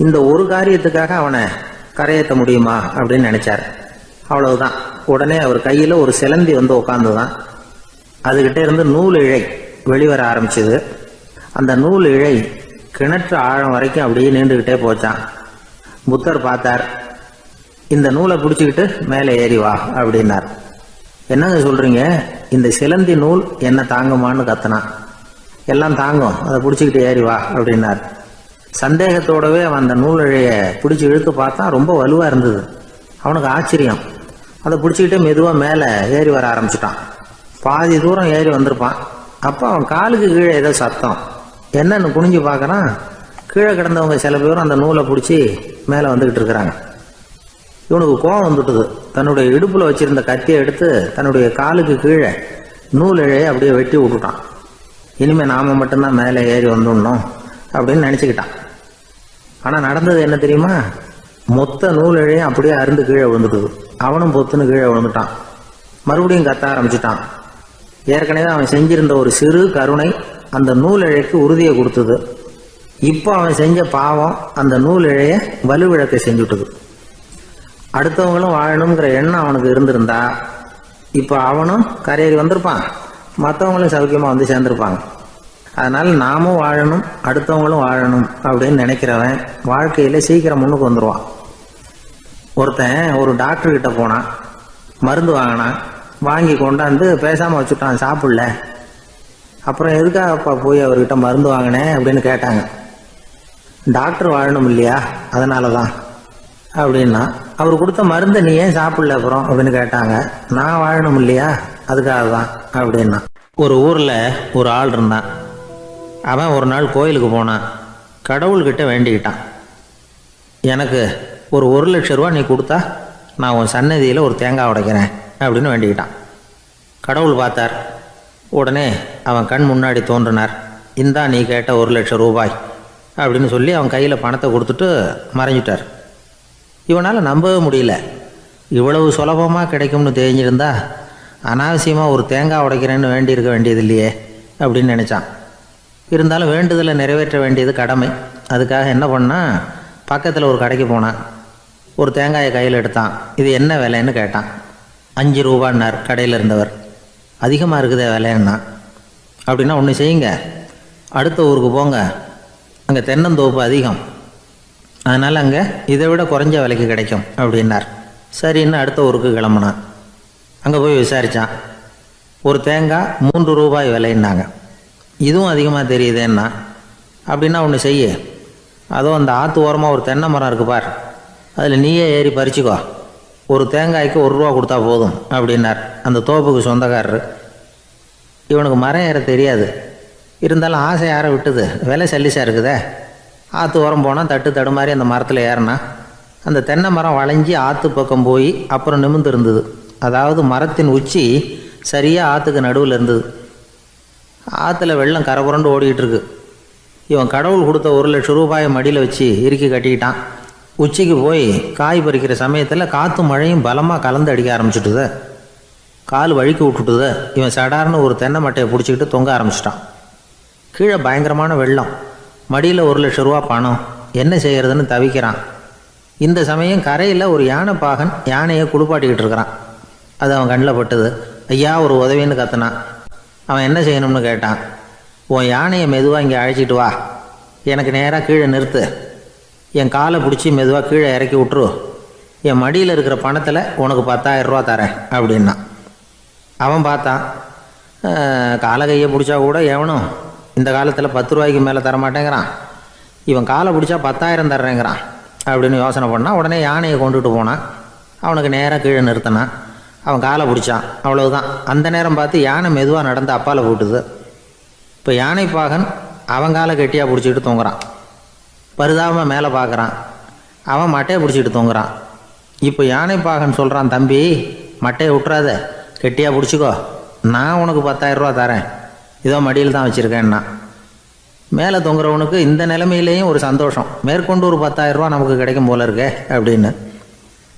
இந்த ஒரு காரியத்துக்காக அவனை கரையேற்ற முடியுமா அப்படின்னு நினைச்சார். அவ்வளவுதான். உடனே அவர் கையில ஒரு சிலந்தி வந்து உட்காந்துதான். அதுகிட்ட இருந்து நூல் இழை வெளிவர ஆரம்பிச்சது. அந்த நூல் இழை கிணற்று ஆழம் வரைக்கும் அப்படியே நீண்டுகிட்டே போச்சான். புத்தர் பார்த்தார். இந்த நூலை பிடிச்சிக்கிட்டு மேலே ஏறி வா அப்படின்னார். என்னங்க சொல்றீங்க, இந்த சிலந்தி நூல் என்ன தாங்குமான்னு கத்தனான். எல்லாம் தாங்கும், அதை பிடிச்சிக்கிட்டு ஏறி வா அப்படின்னார். சந்தேகத்தோடவே அவன் அந்த நூல் இழைய பிடிச்சி இழுத்து பார்த்தா ரொம்ப வலுவா இருந்தது. அவனுக்கு ஆச்சரியம். அதை பிடிச்சிக்கிட்டே மெதுவாக மேலே ஏறி வர ஆரம்பிச்சுட்டான். பாதி தூரம் ஏறி வந்திருப்பான். அப்போ அவன் காலுக்கு கீழே ஏதோ சத்தம். என்னன்னு குனிஞ்சு பார்க்கறான். கீழே கிடந்தவங்க சில பேரும் அந்த நூலை பிடிச்சி மேலே வந்துக்கிட்டு இருக்கிறாங்க. இவனுக்கு கோபம் வந்துட்டுது. தன்னுடைய இடுப்பில் வச்சிருந்த கத்தியை எடுத்து தன்னுடைய காலுக்கு கீழே நூல் இழையை அப்படியே வெட்டி விட்டுட்டான். இனிமேல் நாம மட்டும்தான் மேலே ஏறி வந்துடணும் அப்படின்னு நினச்சிக்கிட்டான். ஆனால் நடந்தது என்ன தெரியுமா? மொத்த நூல் இழையும் அப்படியே அருந்து கீழே விழுந்துட்டுது. அவனும் பொத்துன்னு கீழே விழுந்துட்டான். மறுபடியும் கத்த ஆரம்பிச்சுட்டான். ஏற்கனவே அவன் செஞ்சிருந்த ஒரு சிறு கருணை அந்த நூல் இழைக்கு உறுதியை கொடுத்தது. இப்போ அவன் செஞ்ச பாவம் அந்த நூல் இழைய வலுவிழக்க செஞ்சுட்டுது. அடுத்தவங்களும் வாழணுங்கிற எண்ணம் அவனுக்கு இருந்திருந்தா இப்போ அவனும் கரையேறி வந்திருப்பான், மற்றவங்களும் சௌக்கியமாக வந்து சேர்ந்திருப்பாங்க. அதனால நாமும் வாழணும், அடுத்தவங்களும் வாழணும் அப்படின்னு நினைக்கிறவன் வாழ்க்கையில சீக்கிரம் முன்னுக்கு வந்துடுவான். ஒருத்தன் ஒரு டாக்டர் கிட்ட போனான். மருந்து வாங்கினான். வாங்கி கொண்டாந்து பேசாம வச்சுட்டான், சாப்பிடல. அப்புறம் எதுக்காகப்பா போய் அவர்கிட்ட மருந்து வாங்கினேன் அப்படின்னு கேட்டாங்க. டாக்டர் வாழணும் இல்லையா, அதனாலதான் அப்படின்னா. அவர் கொடுத்த மருந்தை நீ ஏன் சாப்பிடல அப்புறம் அப்படின்னு கேட்டாங்க. நான் வாழணும் இல்லையா, அதுக்காக தான் அப்படின்னா. ஒரு ஊர்ல ஒரு ஆள் இருந்தான். அவன் ஒரு நாள் கோயிலுக்கு போனான். கடவுள்கிட்ட வேண்டிக்கிட்டான், எனக்கு ஒரு 1,00,000 ரூபா நீ கொடுத்தா நான் உன் சன்னதியில் ஒரு தேங்காய் உடைக்கிறேன் அப்படின்னு வேண்டிக்கிட்டான். கடவுள் பார்த்தார். உடனே அவன் கண் முன்னாடி தோன்றினார். இந்தா நீ கேட்ட 1,00,000 ரூபாய் அப்படின்னு சொல்லி அவன் கையில் பணத்தை கொடுத்துட்டு மறைஞ்சிட்டார். இவனால் நம்பவே முடியல. இவ்வளவு சுலபமாக கிடைக்கும்னு தெரிஞ்சிருந்தா அனாவசியமாக ஒரு தேங்காய் உடைக்கிறேன்னு வேண்டியிருக்க வேண்டியது இல்லையே அப்படின்னு நினச்சான். இருந்தாலும் வேண்டுதலை நிறைவேற்ற வேண்டியது கடமை. அதுக்காக என்ன பண்ணான், பக்கத்தில் ஒரு கடைக்கு போனான். ஒரு தேங்காயை கையில் எடுத்தான். இது என்ன விலைன்னு கேட்டான். 5 ரூபான்னார் கடையில் இருந்தவர். அதிகமாக இருக்குதே விலைன்னா. அப்படின்னா ஒன்று செய்யுங்க, அடுத்த ஊருக்கு போங்க, அங்கே தென்னந்தோப்பு அதிகம், அதனால் அங்கே இதை விட குறைஞ்ச விலைக்கு கிடைக்கும் அப்படின்னார். சரின்னு அடுத்த ஊருக்கு கிளம்புனான். அங்கே போய் விசாரித்தான். ஒரு தேங்காய் 3 ரூபாய் விலைன்னாங்க. இதுவும் அதிகமாக தெரியுதேன்னா. அப்படின்னா ஒன்று செய்ய, அதோ அந்த ஆற்று ஓரமாக ஒரு தென்னை மரம் இருக்கு பார், அதில் நீயே ஏறி பறிச்சுக்கோ, ஒரு தேங்காய்க்கு 1 ரூபா கொடுத்தா போதும் அப்படின்னார் அந்த தோப்புக்கு சொந்தக்காரரு. இவனுக்கு மரம் ஏற தெரியாது. இருந்தாலும் ஆசை யாரை விட்டுது, விலை சல்லிசாக இருக்குதே. ஆற்று ஓரம் போனால் தட்டு தடுமாறி அந்த மரத்தில் ஏறினா அந்த தென்னை மரம் வளைஞ்சி ஆற்று பக்கம் போய் அப்புறம் நிமிர்ந்து இருந்தது. அதாவது மரத்தின் உச்சி சரியாக ஆற்றுக்கு நடுவில் இருந்தது. ஆற்றுல வெள்ளம் கரைபுரண்டு ஓடிக்கிட்டு இருக்கு. இவன் கடவுள் கொடுத்த 1,00,000 ரூபாயை மடியில் வச்சு இறுக்கி கட்டிக்கிட்டான். உச்சிக்கு போய் காய் பறிக்கிற சமயத்தில் காற்று மழையும் பலமாக கலந்து அடிக்க ஆரம்பிச்சுட்டுது. கால் வழுக்கி விட்டுட்டுது. இவன் சடார்னு ஒரு தென்னை மட்டையை பிடிச்சிக்கிட்டு தொங்க ஆரம்பிச்சிட்டான். கீழே பயங்கரமான வெள்ளம். மடியில் 1,00,000 ரூபா பணம். என்ன செய்கிறதுன்னு தவிக்கிறான். இந்த சமயம் கரையில் ஒரு யானை பாகன் யானையை குளிப்பாட்டிக்கிட்டு இருக்கிறான். அது அவன் கண்ணில் பட்டுது. ஐயா ஒரு உதவின்னு கத்துனான். அவன் என்ன செய்யணும்னு கேட்டான். உன் யானையை மெதுவாக இங்கே அழைச்சிட்டு வா, எனக்கு நேராக கீழே நிறுத்து, என் காலை பிடிச்சி மெதுவாக கீழே இறக்கி விட்டுரு, என் மடியில் இருக்கிற பணத்தில் உனக்கு 10,000 ரூபா தரேன் அப்படின்னா. அவன் பார்த்தான். காலை கையை பிடிச்சா கூட எவனும் இந்த காலத்தில் 10 ரூபாய்க்கு மேலே தரமாட்டேங்கிறான். இவன் காலை பிடிச்சா 10,000 தர்றேங்கிறான் அப்படின்னு யோசனை பண்ணான். உடனே யானையை கொண்டுட்டு போனான். அவனுக்கு நேராக கீழே நிறுத்தினான். அவன் காலை பிடிச்சான். அவ்வளவுதான். அந்த நேரம் பார்த்து யானை மெதுவாக நடந்து அப்பால் போட்டுது. இப்போ யானை பாகன் அவன் காலை கெட்டியாக பிடிச்சிக்கிட்டு தொங்குறான். பரிதாபமாக மேலே பார்க்குறான். அவன் மட்டையை பிடிச்சிக்கிட்டு தொங்குறான். இப்போ யானை பாகன் சொல்கிறான், தம்பி மட்டையை விட்டுறாத, கெட்டியாக பிடிச்சிக்கோ, நான் உனக்கு 10,000 ரூபா தரேன், இதோ மடியில் தான் வச்சுருக்கேன்னா. மேலே தொங்குறவனுக்கு இந்த நிலைமையிலேயும் ஒரு சந்தோஷம், மேற்கொண்டு ஒரு 10,000 ரூபா நமக்கு கிடைக்கும் போல இருக்கே அப்படின்னு.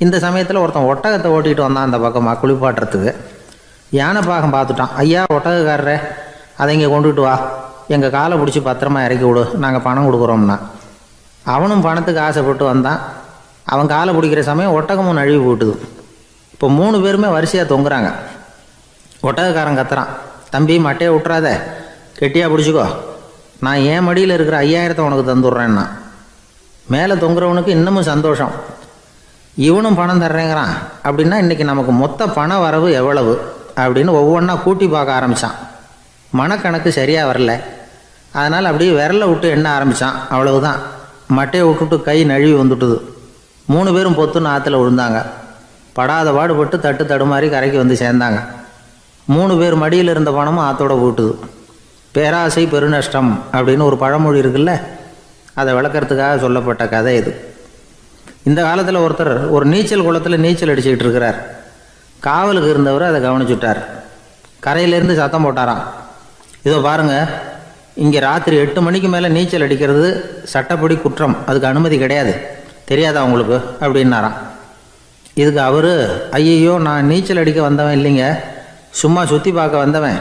இந்த சமயத்தில் ஒருத்தன் ஒட்டகத்தை ஓட்டிகிட்டு வந்தான் அந்த பக்கமாக குளிப்பாட்டுறதுக்கு. யானை பாகம் பார்த்துட்டான். ஐயா ஒட்டகக்காரரே, அதை இங்கே கொண்டுட்டு வா, எங்கள் காலை பிடிச்சி பத்திரமா இறக்கி விடு, நாங்கள் பணம் கொடுக்குறோம்னா. அவனும் பணத்துக்கு ஆசைப்பட்டு வந்தான். அவன் காலை பிடிக்கிற சமயம் ஒட்டகமும் நழுவி போட்டுது. இப்போ 3 பேருமே வரிசையாக தொங்குறாங்க. ஒட்டகக்காரன் கத்துறான், தம்பி மட்டையை விட்டுறாத, கெட்டியாக பிடிச்சிக்கோ, நான் என் மடியில் இருக்கிற 5,000 உனக்கு தந்துடுறேன்னா. மேலே தொங்குறவனுக்கு இன்னமும் சந்தோஷம், இவனும் பணம் தர்றேங்கிறான் அப்படின்னா இன்றைக்கி நமக்கு மொத்த பண வரவு எவ்வளவு அப்படின்னு ஒவ்வொன்றா கூட்டி பார்க்க ஆரம்பித்தான். மனக்கணக்கு சரியாக வரல. அதனால் அப்படியே விரலை விட்டு எண்ண ஆரம்பித்தான். அவ்வளவுதான். மட்டையை விட்டுட்டு கை நழுவி வந்துட்டுது. 3 பேரும் பொத்துன்னு ஆற்றுல விழுந்தாங்க. படாத பாடுபட்டு தட்டு தடுமாறி கரைக்கு வந்து சேர்ந்தாங்க. 3 பேர் மடியில் இருந்த பணமும் ஆற்றோட போட்டுது. பேராசை பெருநஷ்டம் அப்படின்னு ஒரு பழமொழி இருக்குல்ல, அதை விளக்கறதுக்காக சொல்லப்பட்ட கதை இது. இந்த காலத்தில் ஒருத்தர் ஒரு நீச்சல் குளத்தில் நீச்சல் அடிச்சுக்கிட்டு இருக்கிறார். காவலுக்கு இருந்தவர் அதை கவனிச்சுட்டார். கரையிலேருந்து சத்தம் போட்டாராம், இதோ பாருங்க, இங்கே ராத்திரி 8 மணிக்கு மேலே நீச்சல் அடிக்கிறது சட்டப்படி குற்றம், அதுக்கு அனுமதி கிடையாது, தெரியாதா உங்களுக்கு அப்படின்னாராம். இதுக்கு அவர், ஐயையோ நான் நீச்சல் அடிக்க வந்தவன் இல்லைங்க, சும்மா சுற்றி பார்க்க வந்தவன்,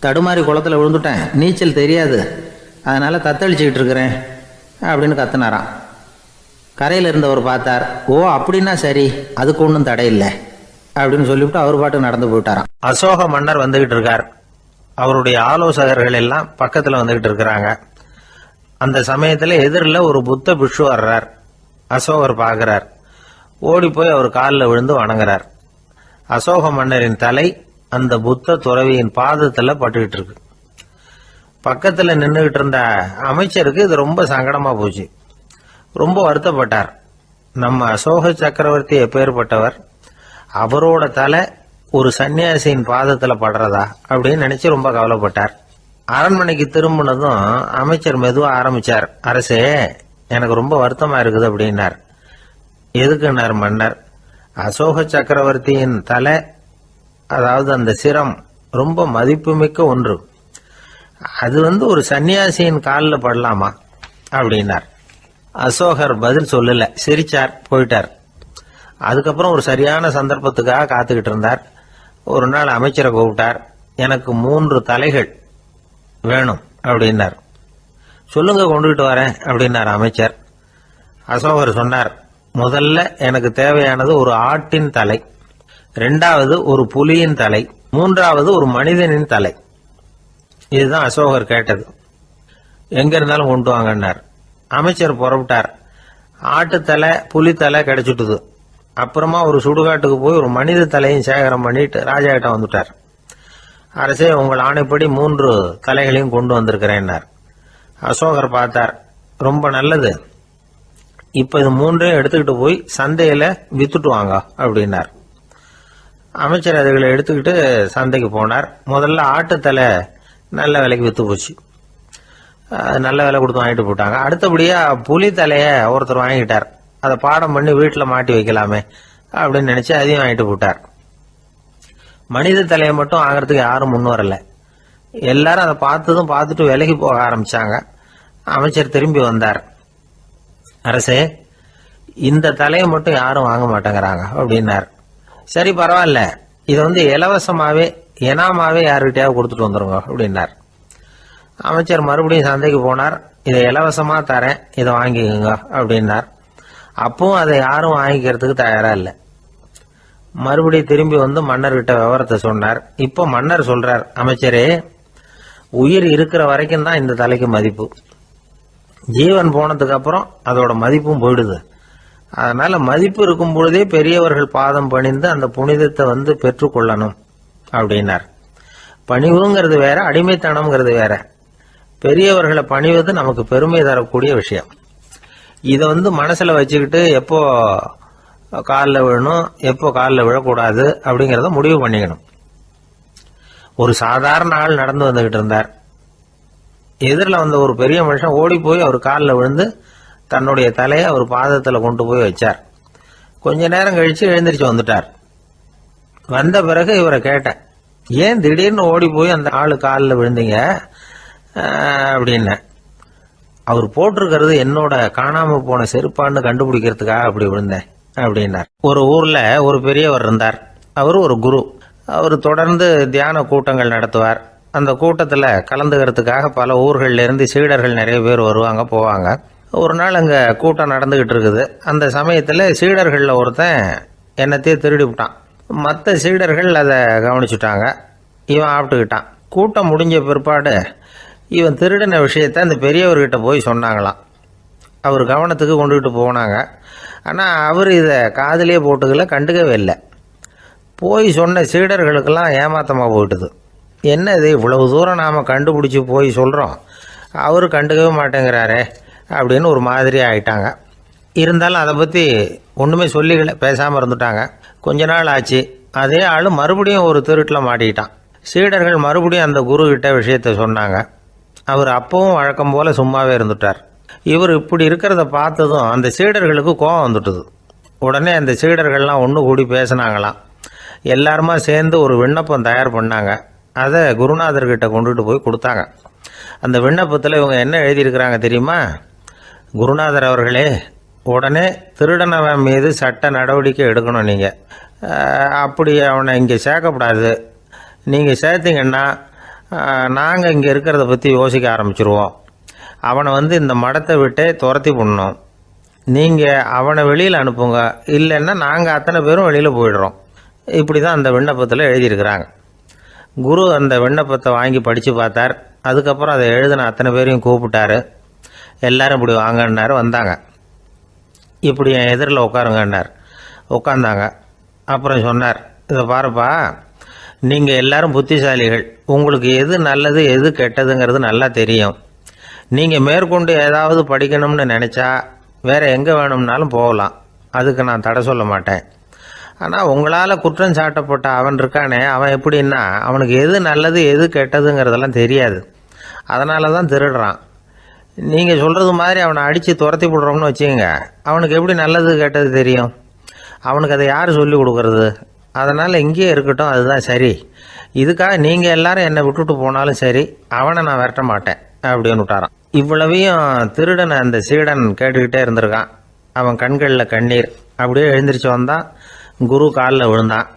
தடுமாறி குளத்தில் விழுந்துட்டேன், நீச்சல் தெரியாது, அதனால் தத்தளிச்சுக்கிட்டு இருக்கிறேன் அப்படின்னு கத்துனாராம். கரையில் இருந்தவர் பார்த்தார். ஓ அப்படின்னா சரி, அதுக்கு ஒன்றும் தடை இல்லை அப்படின்னு சொல்லிவிட்டு அவர் பாட்டு நடந்து போயிட்டாராம். அசோக மன்னர் வந்துகிட்டு இருக்கார். அவருடைய ஆலோசகர்கள் எல்லாம் பக்கத்தில் வந்துகிட்டு இருக்கிறாங்க. அந்த சமயத்தில் எதிரில் ஒரு புத்த பிக்ஷு வர்றார். அசோகர் பார்க்கிறார். ஓடி போய் அவர் காலில் விழுந்து வணங்குறார். அசோக மன்னரின் தலை அந்த புத்த துறவியின் பாதத்தில் பட்டுக்கிட்டு இருக்கு. பக்கத்தில் நின்றுகிட்டு இருந்த அமைச்சருக்கு இது ரொம்ப சங்கடமா போச்சு. ரொம்ப வருத்தப்பட்டார். நம்ம அசோக சக்கரவர்த்தி எப்பேற்பட்டவர், அவரோட தலை ஒரு சன்னியாசியின் பாதத்தில் படுறதா அப்படின்னு நினைச்சு ரொம்ப கவலைப்பட்டார். அரண்மனைக்கு திரும்பினதும் அமைச்சர் மெதுவாக ஆரம்பிச்சார். அரசே, எனக்கு ரொம்ப வருத்தமா இருக்குது அப்படின்னார். எதுக்குன்னார் மன்னர். அசோக சக்கரவர்த்தியின் தலை, அதாவது அந்த சிரம் ரொம்ப மதிப்புமிக்க ஒன்று, அது ஒரு சன்னியாசியின் காலில் படலாமா அப்படின்னார். அசோகர் பதில் சொல்லல, சிரிச்சார், போயிட்டார். அதுக்கப்புறம் ஒரு சரியான சந்தர்ப்பத்துக்காக காத்துக்கிட்டு இருந்தார். ஒரு நாள் அமைச்சரை கூப்பிட்டார். எனக்கு 3 தலைகள் வேணும் அப்படின்னார். சொல்லுங்க, கொண்டுகிட்டு வரேன் அப்படின்னார் அமைச்சர். அசோகர் சொன்னார், முதல்ல எனக்கு தேவையானது ஒரு ஆட்டின் தலை, 2வது ஒரு புலியின் தலை, 3வது ஒரு மனிதனின் தலை. இதுதான் அசோகர் கேட்டது. எங்க இருந்தாலும் கொண்டு வாங்கன்னார். அமைச்சர் புறப்பட்டார். ஆட்டுத்தலை புலித்தலை கிடைச்சிட்டுது. அப்புறமா ஒரு சுடுகாட்டுக்கு போய் ஒரு மனித தலையும் சேகரம் பண்ணிட்டு ராஜா கிட்ட வந்துட்டார். அரசே, உங்கள் ஆணைப்படி 3 தலைகளையும் கொண்டு வந்திருக்கிறேன்னார். அசோகர் பார்த்தார். ரொம்ப நல்லது, இப்ப இது 3ஐயும் எடுத்துக்கிட்டு போய் சந்தையில வித்துட்டு வாங்க அப்படின்னார். அமைச்சர் அதுகளை எடுத்துக்கிட்டு சந்தைக்கு போனார். முதல்ல ஆட்டுத்தலை நல்ல விலைக்கு வித்து போச்சு. நல்ல விலை கொடுத்து வாங்கிட்டு போட்டாங்க. அடுத்தபடியா புலி தலைய ஒருத்தர் வாங்கிட்டார். அதை பாடம் பண்ணி வீட்டில் மாட்டி வைக்கலாமே அப்படின்னு நினைச்சு அதையும் வாங்கிட்டு போட்டார். மனித தலையை மட்டும் ஆகிறதுக்கு யாரும் முன் வரல. எல்லாரும் அதை பார்த்துட்டு விலகி போக ஆரம்பிச்சாங்க. அமைச்சர் திரும்பி வந்தார். அரசே, இந்த தலையை மட்டும் யாரும் வாங்க மாட்டேங்கிறாங்க அப்படின்னார். சரி, பரவாயில்ல, இதை இலவசமாவே எனாமாவே யாருக்கிட்டையாவது கொடுத்துட்டு வந்துருங்க அப்படின்னார். அமைச்சர் மறுபடியும் சந்தைக்கு போனார். இதை இலவசமா தரேன், இதை வாங்கிக்கோங்க அப்படின்னார். அப்பவும் அதை யாரும் வாங்கிக்கிறதுக்கு தயாரா இல்லை. மறுபடியும் திரும்பி மன்னர்கிட்ட விவரத்தை சொன்னார். இப்போ மன்னர் சொல்றார், அமைச்சரே, உயிர் இருக்கிற வரைக்கும் தான் இந்த தலைக்கு மதிப்பு. ஜீவன் போனதுக்கு அப்புறம் அதோட மதிப்பும் போயிடுது. அதனால மதிப்பு இருக்கும் பொழுதே பெரியவர்கள் பாதம் பணிந்து அந்த புனிதத்தை பெற்றுக்கொள்ளணும் அப்படின்னார். பணிவுங்கிறது வேற, அடிமைத்தனம்ங்கிறது வேற. பெரியவர்களை பணிவது நமக்கு பெருமை தரக்கூடிய விஷயம். இதை மனசுல வச்சுக்கிட்டு எப்போ காலில் விழணும், எப்போ காலில் விழக்கூடாது அப்படிங்கிறத முடிவு பண்ணிக்கணும். ஒரு சாதாரண ஆள் நடந்து வந்துகிட்டு இருந்தார். எதிரில் வந்த ஒரு பெரிய மனுஷன் ஓடி போய் அவர் காலில் விழுந்து தன்னுடைய தலையை அவர் பாதத்தில் கொண்டு போய் வச்சார். கொஞ்ச நேரம் கழிச்சு எழுந்திரிச்சு வந்துட்டார். வந்த பிறகு இவரை கேட்டேன், ஏன் திடீர்னு ஓடி போய் அந்த ஆளு காலில் விழுந்தீங்க அப்படின்னு. அவர் போட்டிருக்கிறது என்னோட காணாம போன செருப்பான்னு கண்டுபிடிக்கிறதுக்காக அப்படி விழுந்தேன் அப்படின்னார். ஒரு ஊர்ல ஒரு பெரியவர் இருந்தார். அவர் ஒரு குரு. அவர் தொடர்ந்து தியான கூட்டங்கள் நடத்துவார். அந்த கூட்டத்தில் கலந்துக்கிறதுக்காக பல ஊர்கள்ல இருந்து சீடர்கள் நிறைய பேர் வருவாங்க போவாங்க. ஒரு நாள் அங்கே கூட்டம் நடந்துகிட்டு இருக்குது. அந்த சமயத்தில் சீடர்களில் ஒருத்தன் என்னத்தையே திருடி விட்டான். மற்ற சீடர்கள் அதை கவனிச்சுட்டாங்க. இவன் ஆப்பிட்டுக்கிட்டான். கூட்டம் முடிஞ்ச பிற்பாடு இவன் திருடின விஷயத்த அந்த பெரியவர்கிட்ட போய் சொன்னாங்களாம். அவர் கவனத்துக்கு கொண்டுகிட்டு போனாங்க. ஆனால் அவர் இதை காதிலே போட்டுக்கல, கண்டுக்கவே இல்லை. போய் சொன்ன சீடர்களுக்கெல்லாம் ஏமாத்தமாக போயிட்டுது. என்ன இது, இவ்வளவு தூரம் நாம் கண்டுபிடிச்சி போய் சொல்கிறோம், அவர் கண்டுக்கவே மாட்டேங்கிறாரே அப்படின்னு ஒரு மாதிரி ஆயிட்டாங்க. இருந்தாலும் அதை பற்றி ஒன்றுமே சொல்லிக்கல, பேசாமல் இருந்துட்டாங்க. கொஞ்ச நாள் ஆச்சு. அதே ஆள் மறுபடியும் ஒரு திருட்டில் மாட்டிக்கிட்டான். சீடர்கள் மறுபடியும் அந்த குரு கிட்ட விஷயத்த சொன்னாங்க. அவர் அப்பவும் வழக்கம் போல சும்மாவே இருந்துட்டார். இவர் இப்படி இருக்கிறத பார்த்ததும் அந்த சீடர்களுக்கு கோபம் வந்துட்டுது. உடனே அந்த சீடர்கள்லாம் ஒன்று கூடி பேசினாங்களாம். எல்லாருமா சேர்ந்து ஒரு விண்ணப்பம் தயார் பண்ணாங்க. அதை குருநாதர்கிட்ட கொண்டுட்டு போய் கொடுத்தாங்க. அந்த விண்ணப்பத்தில் இவங்க என்ன எழுதியிருக்கிறாங்க தெரியுமா? குருநாதர் அவர்களே, உடனே திருடனவன் மீது சட்ட நடவடிக்கை எடுக்கணும். நீங்கள் அப்படி அவனை இங்கே சேர்க்கக்கூடாது. நீங்கள் சேர்த்தீங்கன்னா நாங்கள் இங்கே இருக்கிறத பற்றி யோசிக்க ஆரம்பிச்சிருவோம். அவனை இந்த மடத்தை விட்டே துரத்தி பண்ணணும். நீங்கள் அவனை வெளியில் அனுப்புங்க, இல்லைன்னா நாங்கள் அத்தனை பேரும் வெளியில் போயிடுறோம். இப்படி தான் அந்த விண்ணப்பத்தில் எழுதியிருக்கிறாங்க. குரு அந்த விண்ணப்பத்தை வாங்கி படித்து பார்த்தார். அதுக்கப்புறம் அதை எழுதின அத்தனை பேரையும் கூப்பிட்டாரு. எல்லாரும் இப்படி வாங்கன்னாரு. வந்தாங்க. இப்படி என் எதிரில் உட்காருங்கன்னார். உட்காந்தாங்க. அப்புறம் சொன்னார், இதை பாருப்பா, நீங்கள் எல்லாரும் புத்திசாலிகள். உங்களுக்கு எது நல்லது எது கெட்டதுங்கிறது நல்லா தெரியும். நீங்கள் மேற்கொண்டு ஏதாவது படிக்கணும்னு நினச்சா வேறு எங்கே வேணும்னாலும் போகலாம். அதுக்கு நான் தடை சொல்ல மாட்டேன். ஆனால் உங்களால் குற்றம் சாட்டப்பட்ட அவன் இருக்கானே, அவன் எப்படின்னா அவனுக்கு எது நல்லது எது கெட்டதுங்கிறதெல்லாம் தெரியாது. அதனால தான் திருடுறான். நீங்கள் சொல்கிறது மாதிரி அவனை அடித்து துரத்தி விடுறோம்னு வச்சுக்கோங்க, அவனுக்கு எப்படி நல்லது கெட்டது தெரியும்? அவனுக்கு அதை யார் சொல்லி கொடுக்கறது? அதனால் இங்கேயே இருக்கட்டும், அதுதான் சரி. இதுக்காக நீங்கள் எல்லாரும் என்னை விட்டுட்டு போனாலும் சரி, அவனை நான் விரட்ட மாட்டேன் அப்படின்னு விட்டாரான். இவ்வளவையும் திருடனை அந்த சீடன் கேட்டுக்கிட்டே இருந்திருக்கான். அவன் கண்களில் கண்ணீர். அப்படியே எழுந்திரிச்சு வந்தான். குரு காலில் விழுந்தான்.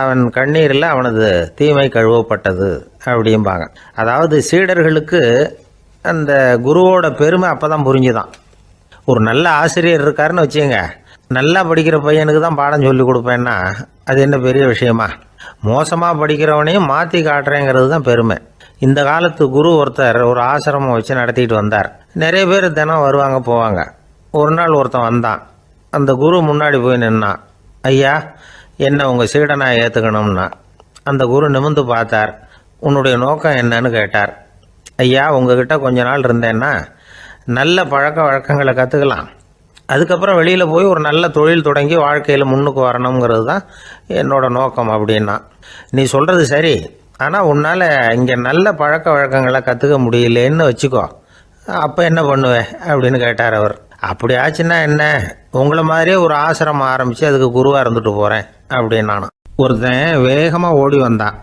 அவன் கண்ணீரில் அவனது தீமை கழுவப்பட்டது அப்படிம்பாங்க. அதாவது சீடர்களுக்கு அந்த குருவோட பெருமை அப்போ தான் புரிஞ்சுதான். ஒரு நல்ல ஆசிரியர் இருக்காருன்னு வச்சுங்க, நல்லா படிக்கிற பையனுக்கு தான் பாடம் சொல்லி கொடுப்பேன்னா அது என்ன பெரிய விஷயமா? மோசமாக படிக்கிறவனையும் மாற்றி காட்டுறேங்கிறது தான் பெருமை. இந்த காலத்து குரு ஒருத்தர் ஒரு ஆசிரமம் வச்சு நடத்திட்டு வந்தார். நிறைய பேர் தினம் வருவாங்க போவாங்க. ஒரு நாள் ஒருத்தன் வந்தான். அந்த குரு முன்னாடி போய் நின்னான். ஐயா, என்ன உங்கள் சீடனாக ஏற்றுக்கணும்னா. அந்த குரு நிமிர்ந்து பார்த்தார். உன்னுடைய நோக்கம் என்னன்னு கேட்டார். ஐயா, உங்ககிட்ட கொஞ்ச நாள் இருந்தேன்னா நல்ல பழக்க வழக்கங்களை கற்றுக்கலாம். அதுக்கப்புறம் வெளியில் போய் ஒரு நல்ல தொழில் தொடங்கி வாழ்க்கையில் முன்னுக்கு வரணுங்கிறது தான் என்னோட நோக்கம் அப்படின்னா. நீ சொல்கிறது சரி, ஆனால் உன்னால் இங்கே நல்ல பழக்க வழக்கங்களை கற்றுக்க முடியலேன்னு வச்சுக்கோ, அப்போ என்ன பண்ணுவேன் அப்படின்னு கேட்டார் அவர். அப்படி ஆச்சுன்னா என்ன, உங்களை மாதிரியே ஒரு ஆசிரமம் ஆரம்பித்து அதுக்கு குருவாக இருந்துட்டு போகிறேன் அப்படின்னு நானும். ஒருத்தன் வேகமாக ஓடி வந்தான்.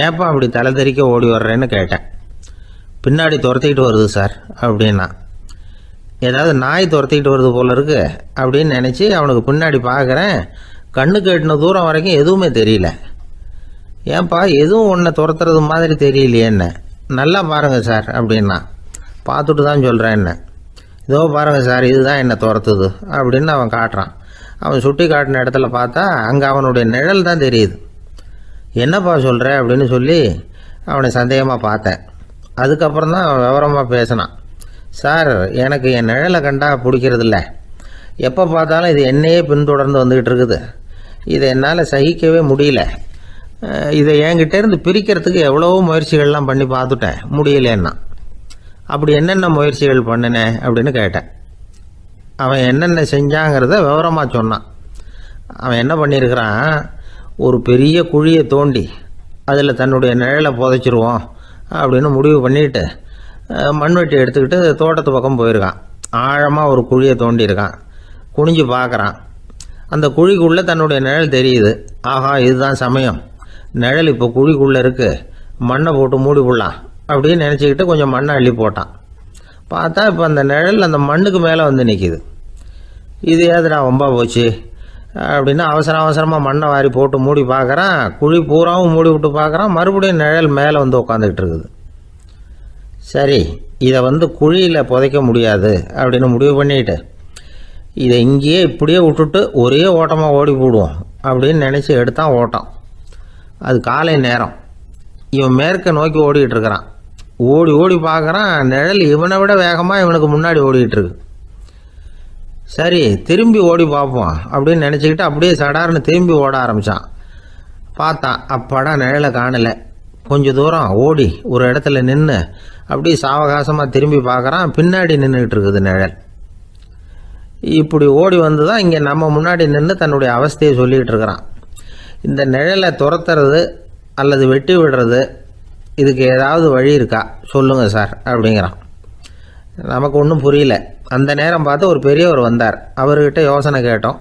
ஏப்பா அப்படி தலை தெறிக்க ஓடி வர்றேன்னு கேட்டேன். பின்னாடி துரத்திக்கிட்டு வருது சார் அப்படின்னா. ஏதாவது நாய் துரத்திக்கிட்டு வருது போல இருக்கு அப்படின்னு நினச்சி அவனுக்கு பின்னாடி பார்க்குறேன். கண்ணுக்கு எட்டின தூரம் வரைக்கும் எதுவுமே தெரியல. ஏன்பா எதுவும் ஒன்றை துரத்துறது மாதிரி தெரியலையே என்ன, நல்லா பாருங்கள் சார் அப்படின்னா. பார்த்துட்டு தான் சொல்கிறேன் என்ன. இதோ பாருங்கள் சார், இதுதான் என்னை துரத்துது அப்படின்னு அவன் காட்டுறான். அவன் சுட்டி காட்டின இடத்துல பார்த்தா அங்கே அவனுடைய நிழல் தான் தெரியுது. என்னப்பா சொல்கிற அப்படின்னு சொல்லி அவனை சந்தேகமாக பார்த்தேன். அதுக்கப்புறம் தான் அவன் விவரமாக பேசினான். சார், எனக்கு என் நிழலை கண்டா பிடிக்கிறதில்ல. எப்போ பார்த்தாலும் இது என்னையே பின்தொடர்ந்து வந்துக்கிட்டு இருக்குது. இதை என்னால் சகிக்கவே முடியல. இதை என்கிட்டேருந்து பிரிக்கிறதுக்கு எவ்வளவோ முயற்சிகள்லாம் பண்ணி பார்த்துட்டேன், முடியலன்னா. அப்படி என்னென்ன முயற்சிகள் பண்ணினேன் அப்படின்னு கேட்டேன். அவன் என்னென்ன செஞ்சாங்கிறத விவரமாக சொன்னான். அவன் என்ன பண்ணியிருக்கிறான், ஒரு பெரிய குழியை தோண்டி அதில் தன்னுடைய நிழலை புதைச்சிருவோம் அப்படின்னு முடிவு பண்ணிட்டு மண்வெட்டி எடுத்துக்கிட்டு தோட்டத்து பக்கம் போயிருக்கான். ஆழமாக ஒரு குழியை தோண்டியிருக்கான். குனிஞ்சு பார்க்குறான். அந்த குழிக்குள்ளே தன்னுடைய நிழல் தெரியுது. ஆஹா, இதுதான் சமயம், நிழல் இப்போ குழிக்குள்ளே இருக்குது, மண்ணை போட்டு மூடி விடலாம் அப்படின்னு நினச்சிக்கிட்டு கொஞ்சம் மண்ணை அள்ளி போட்டான். பார்த்தா இப்போ அந்த நிழல் அந்த மண்ணுக்கு மேலே வந்து நிற்கிது. இது ஏதுடா ரொம்ப போச்சு அப்படின்னு அவசரமாக மண்ணை வாரி போட்டு மூடி பார்க்குறான். குழி பூராவும் மூடி விட்டு பார்க்குறான். மறுபடியும் நிழல் மேலே வந்து உட்காந்துக்கிட்டு இருக்குது. சரி, இதை குழியில் புதைக்க முடியாது அப்படின்னு முடிவு பண்ணிட்டு இதை இங்கேயே இப்படியே விட்டுட்டு ஒரே ஓட்டமாக ஓடி போடுவோம் அப்படின்னு நினச்சி எடுத்தான் ஓட்டம். அது காலை நேரம். இவன் மேற்க நோக்கி ஓடிக்கிட்டு இருக்கிறான். ஓடி ஓடி பார்க்குறான், நிழல் இவனை விட வேகமாக இவனுக்கு முன்னாடி ஓடிக்கிட்டு இருக்கு. சரி, திரும்பி ஓடி பார்ப்போம் அப்படின்னு நினச்சிக்கிட்டு அப்படியே சடார்னு திரும்பி ஓட ஆரம்பித்தான். பார்த்தான், அப்பாடா நிழலை காணலை. கொஞ்சம் தூரம் ஓடி ஒரு இடத்துல நின்று அப்படியே சாவகாசமாக திரும்பி பார்க்குறான். பின்னாடி நின்றுக்கிட்டு இருக்குது நிழல். இப்படி ஓடி வந்து தான் இங்கே நம்ம முன்னாடி நின்று தன்னுடைய அவஸ்தையை சொல்லிகிட்டு இருக்கிறான். இந்த நிழலை துரத்துறது அல்லது வெட்டி விடுறது, இதுக்கு ஏதாவது வழி இருக்கா சொல்லுங்கள் சார் அப்படிங்கிறான். நமக்கு ஒன்றும் புரியல. அந்த நேரம் பார்த்து ஒரு பெரியவர் வந்தார். அவர்கிட்ட யோசனை கேட்டோம்,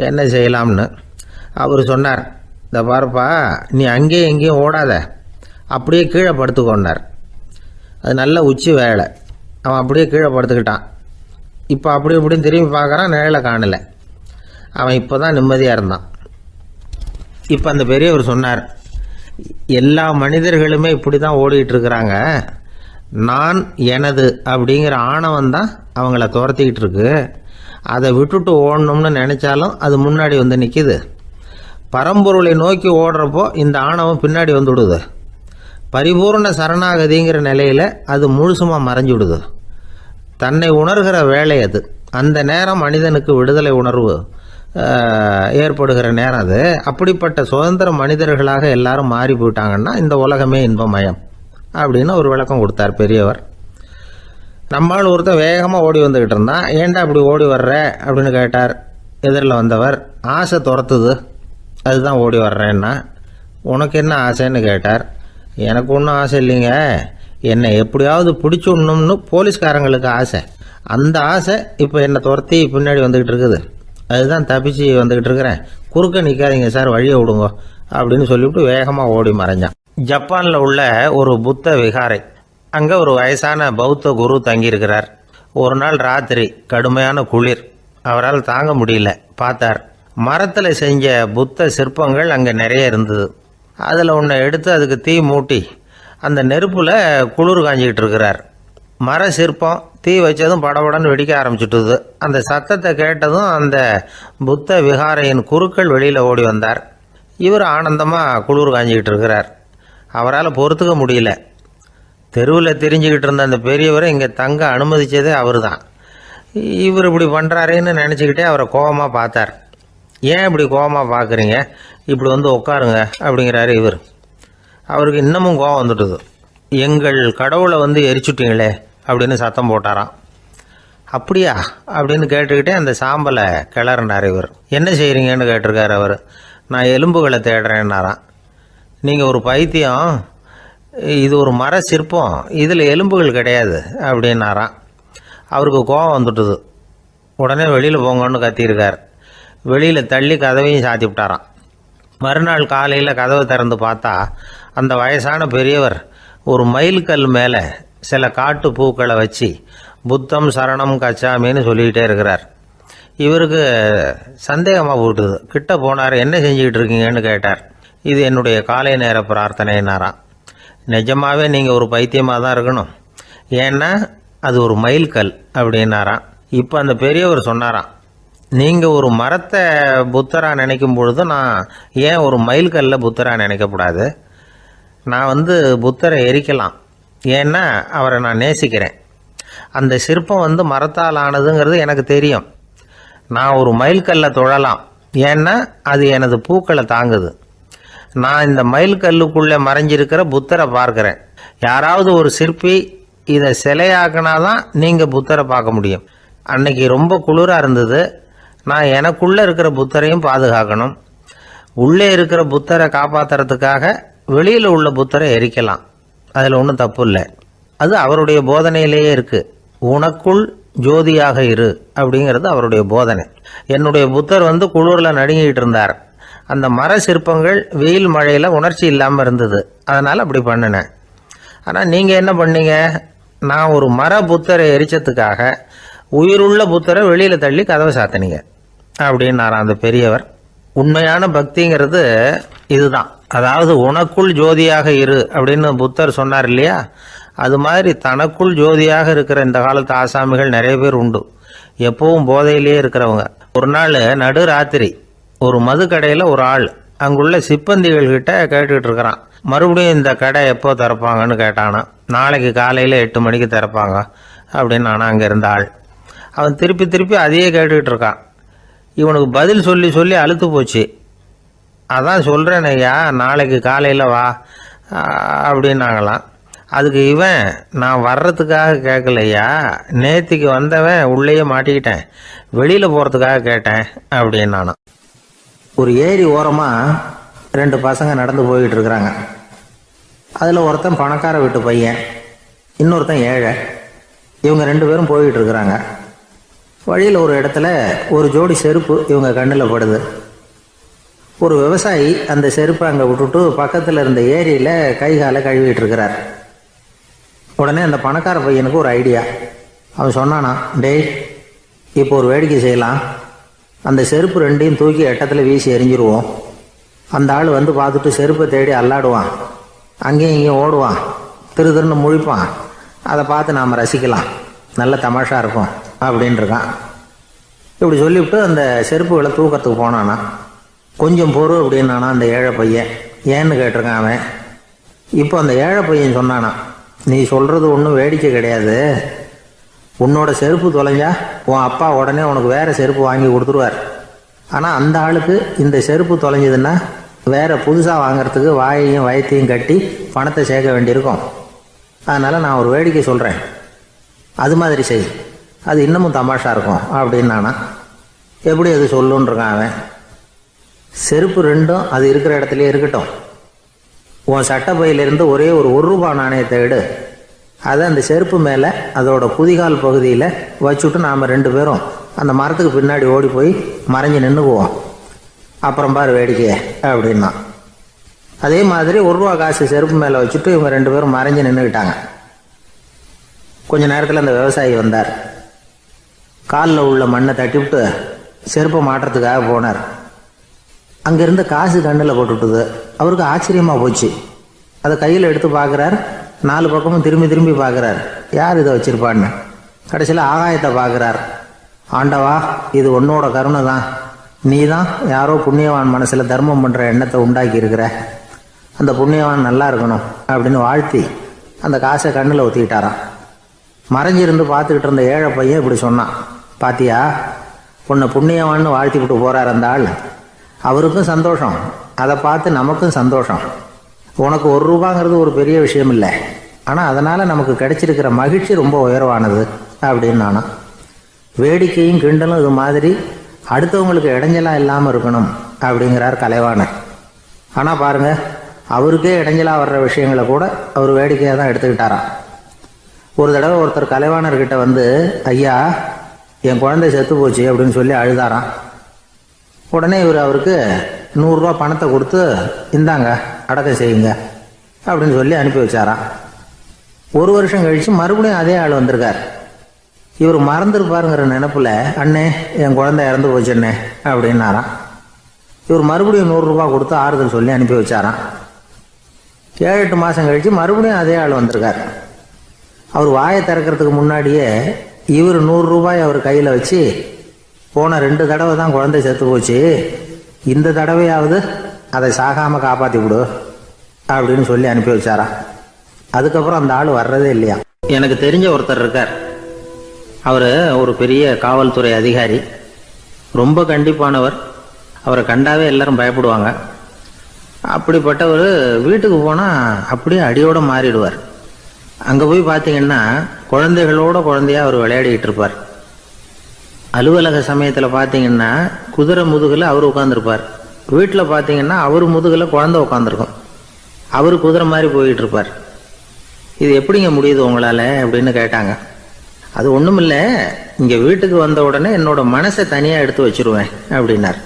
என்ன செய்யலாம்னு. அவர் சொன்னார், இந்த பாருப்பா, நீ அங்கேயும் எங்கேயும் ஓடாத, அப்படியே கீழே படுத்துக்கொண்டார். அது நல்ல உச்சி வேலை. அவன் அப்படியே கீழே படுத்துக்கிட்டான். இப்போ அப்படி இப்படின்னு திரும்பி பார்க்குறான், நிழலை காணலை. அவன் இப்போ தான் நிம்மதியாக இருந்தான். இப்போ அந்த பெரியவர் சொன்னார், எல்லா மனிதர்களுமே இப்படி தான் ஓடிக்கிட்டு இருக்கிறாங்க. நான் எனது அப்படிங்கிற ஆணவம் தான் அவங்கள துரத்திக்கிட்டு இருக்கு. அதை விட்டுட்டு ஓடணும்னு நினச்சாலும் அது முன்னாடி வந்து நிற்கிது. பரம்பொருளை நோக்கி ஓடுறப்போ இந்த ஆணவம் பின்னாடி வந்துவிடுது. பரிபூர்ண சரணாகதிங்கிற நிலையில் அது முழுசுமாக மறைஞ்சு விடுது. தன்னை உணர்கிற வேலை அது. அந்த நேரம் மனிதனுக்கு விடுதலை உணர்வு ஏற்படுகிற நேரம் அது. அப்படிப்பட்ட சுதந்திர மனிதர்களாக எல்லாரும் மாறி போயிட்டாங்கன்னா இந்த உலகமே இன்பமயம் அப்படின்னு ஒரு விளக்கம் கொடுத்தார் பெரியவர். நம்மால் ஒருத்தர் வேகமாக ஓடி வந்துக்கிட்டு இருந்தான். ஏன்டா அப்படி ஓடி வர்ற அப்படின்னு கேட்டார் எதிரில் வந்தவர். ஆசை துரத்துது, அதுதான் ஓடி வர்றேன்னா. உனக்கு என்ன ஆசைன்னு கேட்டார். எனக்கு ஒன்றும் ஆசை இல்லைங்க, என்னை எப்படியாவது பிடிச்சுடணும்னு போலீஸ்காரங்களுக்கு ஆசை. அந்த ஆசை இப்போ என்னை துரத்தி பின்னாடி வந்துக்கிட்டு இருக்குது. அதுதான் தப்பிச்சு வந்துக்கிட்டு இருக்கிறேன். குறுக்க நிற்காதீங்க சார், வழியை விடுங்க அப்படின்னு சொல்லிவிட்டு வேகமாக ஓடி மறைஞ்சான். ஜப்பானில் உள்ள ஒரு புத்த விகாரை. அங்கே ஒரு வயசான பௌத்த குரு தங்கியிருக்கிறார். ஒரு நாள் ராத்திரி கடுமையான குளிர். அவரால் தாங்க முடியல. பார்த்தார், மரத்தில் செஞ்ச புத்த சிற்பங்கள் அங்கே நிறைய இருந்தது. அதில் ஒன்றை எடுத்து அதுக்கு தீ மூட்டி அந்த நெருப்பில் குளிர் காஞ்சிக்கிட்டு இருக்கிறார். மர சிற்பம் தீ வச்சதும் படபடன்னு வெடிக்க ஆரம்பிச்சுட்டுது. அந்த சத்தத்தை கேட்டதும் அந்த புத்த விகாரையின் குருக்கள் வெளியில் ஓடி வந்தார். இவர் ஆனந்தமாக குளிர் காஞ்சிக்கிட்டு இருக்கிறார். அவரால் பொறுத்துக்க முடியல. தெருவில் தெரிஞ்சுக்கிட்டு இருந்த அந்த பெரியவரை இங்கே தங்க அனுமதித்ததே அவர் தான். இவர் இப்படி பண்ணுறாருன்னு நினச்சிக்கிட்டே அவரை கோபமாக பார்த்தார். ஏன் இப்படி கோபமாக பார்க்குறீங்க, இப்படி வந்து உட்காருங்க அப்படிங்கிறாரு இவர். அவருக்கு இன்னமும் கோபம் வந்துட்டுது. எங்கள் கடவுளை எரிச்சுட்டீங்களே அப்படின்னு சத்தம் போட்டாராம். அப்படியா அப்படின்னு கேட்டுக்கிட்டே அந்த சாம்பலை கிளறினார் இவர். என்ன செய்கிறீங்கன்னு கேட்டிருக்காரு அவர். நான் எலும்புகளை தேடுறேன்னாராம். நீங்கள் ஒரு பைத்தியம், இது ஒரு மர சிற்பம், இதில் எலும்புகள் கிடையாது அப்படின்னாராம். அவருக்கு கோபம் வந்துட்டுது. உடனே வெளியில் போங்கன்னு கத்தியிருக்கார். வெளியில் தள்ளி கதவையும் சாத்தி விட்டாராம். மறுநாள் காலையில் கதவை திறந்து பார்த்தா அந்த வயசான பெரியவர் ஒரு மைல்கல் மேலே சில காட்டு பூக்களை வச்சு புத்தம் சரணம் கச்சாமின்னு சொல்லிக்கிட்டே இருக்கிறார். இவருக்கு சந்தேகமாக போட்டுது. கிட்ட போனார். என்ன செஞ்சுக்கிட்டு இருக்கீங்கன்னு கேட்டார். இது என்னுடைய காலை நேர பிரார்த்தனைனாராம். நிஜமாகவே நீங்கள் ஒரு பைத்தியமாக தான் இருக்கணும், ஏன்னா அது ஒரு மைல்கல் அப்படின்னாராம். இப்போ அந்த பெரியவர் சொன்னாராம், நீங்கள் ஒரு மரத்தை புத்தராக நினைக்கும் பொழுது நான் ஏன் ஒரு மைல்கல்ல புத்தராக நினைக்கக்கூடாது? நான் புத்தரை எரிக்கலாம், ஏன்னா அவரை நான் நேசிக்கிறேன். அந்த சிற்பம் மரத்தால் ஆனதுங்கிறது எனக்கு தெரியும். நான் ஒரு மைல்கல்லை தொழலாம், ஏன்னா அது எனது பூக்களை தாங்குது. நான் இந்த மைல்கல்லுக்குள்ளே மறைஞ்சிருக்கிற புத்தரை பார்க்குறேன். யாராவது ஒரு சிற்பி இதை சிலையாக்கினாதான் நீங்கள் புத்தரை பார்க்க முடியும். அன்னைக்கு ரொம்ப குளிராக இருந்தது. நான் எனக்குள்ளே இருக்கிற புத்தரையும் பாதுகாக்கணும். உள்ளே இருக்கிற புத்தரை காப்பாற்றுறதுக்காக வெளியில் உள்ள புத்தரை எரிக்கலாம், அதில் ஒன்றும் தப்பு இல்லை. அது அவருடைய போதனையிலேயே இருக்குது. உனக்குள் ஜோதியாக இரு அப்படிங்கிறது அவருடைய போதனை. என்னுடைய புத்தர் குளிரில் நடுங்கிட்டு இருந்தார். அந்த மர சிற்பங்கள் வெயில் மழையில் உணர்ச்சி இல்லாமல் இருந்தது, அதனால் அப்படி பண்ணினேன். ஆனால் நீங்கள் என்ன பண்ணீங்க? நான் ஒரு மர புத்தரை எரிச்சதுக்காக உயிருள்ள புத்தரை வெளியில் தள்ளி கதவை சாத்தினீங்க அப்படின்னாராம் அந்த பெரியவர். உண்மையான பக்திங்கிறது இதுதான். அதாவது உனக்குள் ஜோதியாக இரு அப்படின்னு புத்தர் சொன்னார் இல்லையா, அது மாதிரி தனக்குள் ஜோதியாக இருக்கிற இந்த காலத்து ஆசாமிகள் நிறைய பேர் உண்டு. எப்பவும் போதையிலேயே இருக்கிறவங்க. ஒரு நாள் நடுராத்திரி ஒரு மது கடையில் ஒரு ஆள் அங்குள்ள சிப்பந்திகள் கிட்ட கேட்டுக்கிட்டு இருக்கிறான். மறுபடியும் இந்த கடை எப்போ திறப்பாங்கன்னு கேட்டானா. நாளைக்கு காலையில் 8 மணிக்கு திறப்பாங்க அப்படின்னு நானும் அங்கே இருந்த ஆள். அவன் திருப்பி திருப்பி அதையே கேட்டுக்கிட்டு இருக்கான். இவனுக்கு பதில் சொல்லி சொல்லி அழுத்து போச்சு. அதான் சொல்கிறேன் ஐயா, நாளைக்கு காலையில் வா அப்படின்னாங்களாம். அதுக்கு இவன், நான் வர்றதுக்காக கேட்கலையா, நேற்றுக்கு வந்தவன் உள்ளேயே மாட்டிக்கிட்டேன், வெளியில் போகிறதுக்காக கேட்டேன் அப்படின்னு நானும். ஒரு ஏரி ஓரமாக 2 பசங்க நடந்து போய்கிட்டு இருக்கிறாங்க. அதில் ஒருத்தன் பணக்கார வீட்டு பையன், இன்னொருத்தன் ஏழை. இவங்க 2 பேரும் போய்கிட்டு இருக்கிறாங்க. வழியில் ஒரு இடத்துல ஒரு ஜோடி செருப்பு இவங்க கண்ணில் படுது. ஒரு விவசாயி அந்த செருப்பை அங்கே விட்டுட்டு பக்கத்தில் இருந்த ஏரியில் கை காலை கழுவிட்டு இருக்கிறார். உடனே அந்த பணக்கார பையனுக்கு ஒரு ஐடியா. அவன் சொன்னானா, டேய், இப்போ ஒரு வேடிக்கை செய்யலாம். அந்த செருப்பு 2ஐயும் தூக்கி எட்டத்தில் வீசி எரிஞ்சிருவோம். அந்த ஆள் பார்த்துட்டு செருப்பை தேடி அல்லாடுவான், அங்கேயும் இங்கேயும் ஓடுவான், திருன்னு முழிப்பான். அதை பார்த்து நாம் ரசிக்கலாம், நல்ல தமாஷா இருக்கும் அப்படின்ட்டுருக்கான். இப்படி சொல்லிவிட்டு அந்த செருப்புகளை தூக்கத்துக்கு போனானா. கொஞ்சம் பொறு அப்படின்னானா அந்த ஏழை பையன். ஏன்னு கேட்டிருக்கான் அவன். இப்போ அந்த ஏழை பையன் சொன்னானா, நீ சொல்கிறது ஒன்றும் வேடிக்கை கிடையாது. உன்னோட செருப்பு தொலைஞ்சா உன் அப்பா உடனே உனக்கு வேறு செருப்பு வாங்கி கொடுத்துருவார். ஆனால் அந்த ஆளுக்கு இந்த செருப்பு தொலைஞ்சதுன்னா வேறு புதுசாக வாங்கிறதுக்கு வாயையும் வயத்தையும் கட்டி பணத்தை சேர்க்க வேண்டியிருக்கும். அதனால் நான் ஒரு வேடிக்கை சொல்கிறேன், அது மாதிரி செய், அது இன்னமும் தமாஷா இருக்கும் அப்படின்னானா. எப்படி அது சொல்லுன்றிருக்கான் அவன். செருப்பு 2ம் அது இருக்கிற இடத்துலையே இருக்கட்டும். உன் சட்டப்பையிலிருந்து ஒரே ஒரு ரூபா நாணயத்தை எடு. அதை அந்த செருப்பு மேலே அதோட குதிகால் பகுதியில் வச்சுட்டு நாம் 2 பேரும் அந்த மரத்துக்கு பின்னாடி ஓடி போய் மறைஞ்சு நின்றுக்குவோம். அப்புறம் பாரு வேடிக்கையே அப்படின்னா. அதே மாதிரி ரூபா காசு செருப்பு மேலே வச்சுட்டு இவங்க 2 பேரும் மறைஞ்சு நின்றுக்கிட்டாங்க. கொஞ்ச நேரத்தில் அந்த விவசாயி வந்தார். காலில் உள்ள மண்ணை தட்டிவிட்டு செருப்பை மாட்டுறதுக்காக போனார். அங்கேருந்து காசு கண்ணில் போட்டுவிட்டுது. அவருக்கு ஆச்சரியமாக போச்சு. அதை கையில் எடுத்து பார்க்குறார். 4 பக்கமும் திரும்பி திரும்பி பார்க்குறார், யார் இதை வச்சுருப்பான்னு. கடைசியில் ஆகாயத்தை பார்க்குறார். ஆண்டவா, இது உன்னோட கருணை தான். நீ தான் யாரோ புண்ணியவான் மனசில் தர்மம் பண்ணுற எண்ணத்தை உண்டாக்கி இருக்கிற. அந்த புண்ணியவான் நல்லா இருக்கணும் அப்படின்னு வாழ்த்தி அந்த காசை கண்ணில் ஊற்றிக்கிட்டாராம். மறைஞ்சிருந்து பார்த்துக்கிட்டு இருந்த ஏழை பையன் இப்படி சொன்னான், பாத்தியா, உன்னை புண்ணியவான்னு வாழ்த்தி விட்டு போகிறார் அந்த ஆள். அவருக்கும் சந்தோஷம், அதை பார்த்து நமக்கும் சந்தோஷம். உனக்கு ரூபாங்கிறது ஒரு பெரிய விஷயம் இல்லை, ஆனால் அதனால் நமக்கு கிடைச்சிருக்கிற மகிழ்ச்சி ரொம்ப உயர்வானது அப்படின்னு நானும். வேடிக்கையும் கிண்டலும் இது மாதிரி அடுத்தவங்களுக்கு இடைஞ்சலாக இல்லாமல் இருக்கணும் அப்படிங்கிறார் கலைவாணர். ஆனால் பாருங்கள், அவருக்கே இடைஞ்சலாக வர்ற விஷயங்களை கூட அவர் வேடிக்கையாக தான் எடுத்துக்கிட்டாராம். ஒரு தடவை ஒருத்தர் கலைவாணர்கிட்ட வந்து, ஐயா என் குழந்தை செத்து போச்சு அப்படின்னு சொல்லி அழுதாராம். உடனே இவர் அவருக்கு 100 ரூபா பணத்தை கொடுத்து, இந்தாங்க அடக்கம் செய்யுங்க அப்படின்னு சொல்லி அனுப்பி வச்சாராம். 1 வருஷம் கழிச்சு மறுபடியும் அதே ஆள் வந்திருக்கார். இவர் மறந்துருப்பாருங்கிற நினைப்புல, அண்ணே என் குழந்தை இறந்து போச்சுண்ணே அப்படின்னாராம். இவர் மறுபடியும் 100 ரூபா கொடுத்து ஆறுதல் சொல்லி அனுப்பி வச்சாராம். 7-8 மாசம் கழிச்சு மறுபடியும் அதே ஆள் வந்திருக்கார். அவர் வாயை திறக்கிறதுக்கு முன்னாடியே இவர் 100 ரூபாய் அவர் கையில வச்சு, போன 2 தடவை தான் குழந்தை செத்து போச்சு, இந்த தடவையாவது அதை சாகாம காப்பாத்தி விடு அப்படின்னு சொல்லி அனுப்பி வச்சாராம். அதுக்கப்புறம் அந்த ஆள் வர்றதே இல்லையா. எனக்கு தெரிஞ்ச ஒருத்தர் இருக்கார். அவர் ஒரு பெரிய காவல்துறை அதிகாரி, ரொம்ப கண்டிப்பானவர். அவரை கண்டாவே எல்லாரும் பயப்படுவாங்க. அப்படிப்பட்டவர் வீட்டுக்கு போனால் அப்படியே அடியோட மாறிடுவார். அங்கே போய் பார்த்தீங்கன்னா குழந்தைகளோட குழந்தையா அவர் விளையாடிக்கிட்டு இருப்பார். அலுவலக சமயத்தில் பார்த்தீங்கன்னா குதிரை முதுகில் அவர் உட்காந்துருப்பார். வீட்டில் பார்த்தீங்கன்னா அவர் முதுகில் குழந்தை உட்காந்துருக்கும். அவர் குதிரை மாதிரி போயிட்டு இருப்பார். இது எப்படிங்க முடியுது உங்களால் அப்படின்னு கேட்டாங்க. அது ஒன்றும் இல்லை, இங்கே வீட்டுக்கு வந்த உடனே என்னோட மனசை தனியாக எடுத்து வச்சிருவேன் அப்படின்னார்.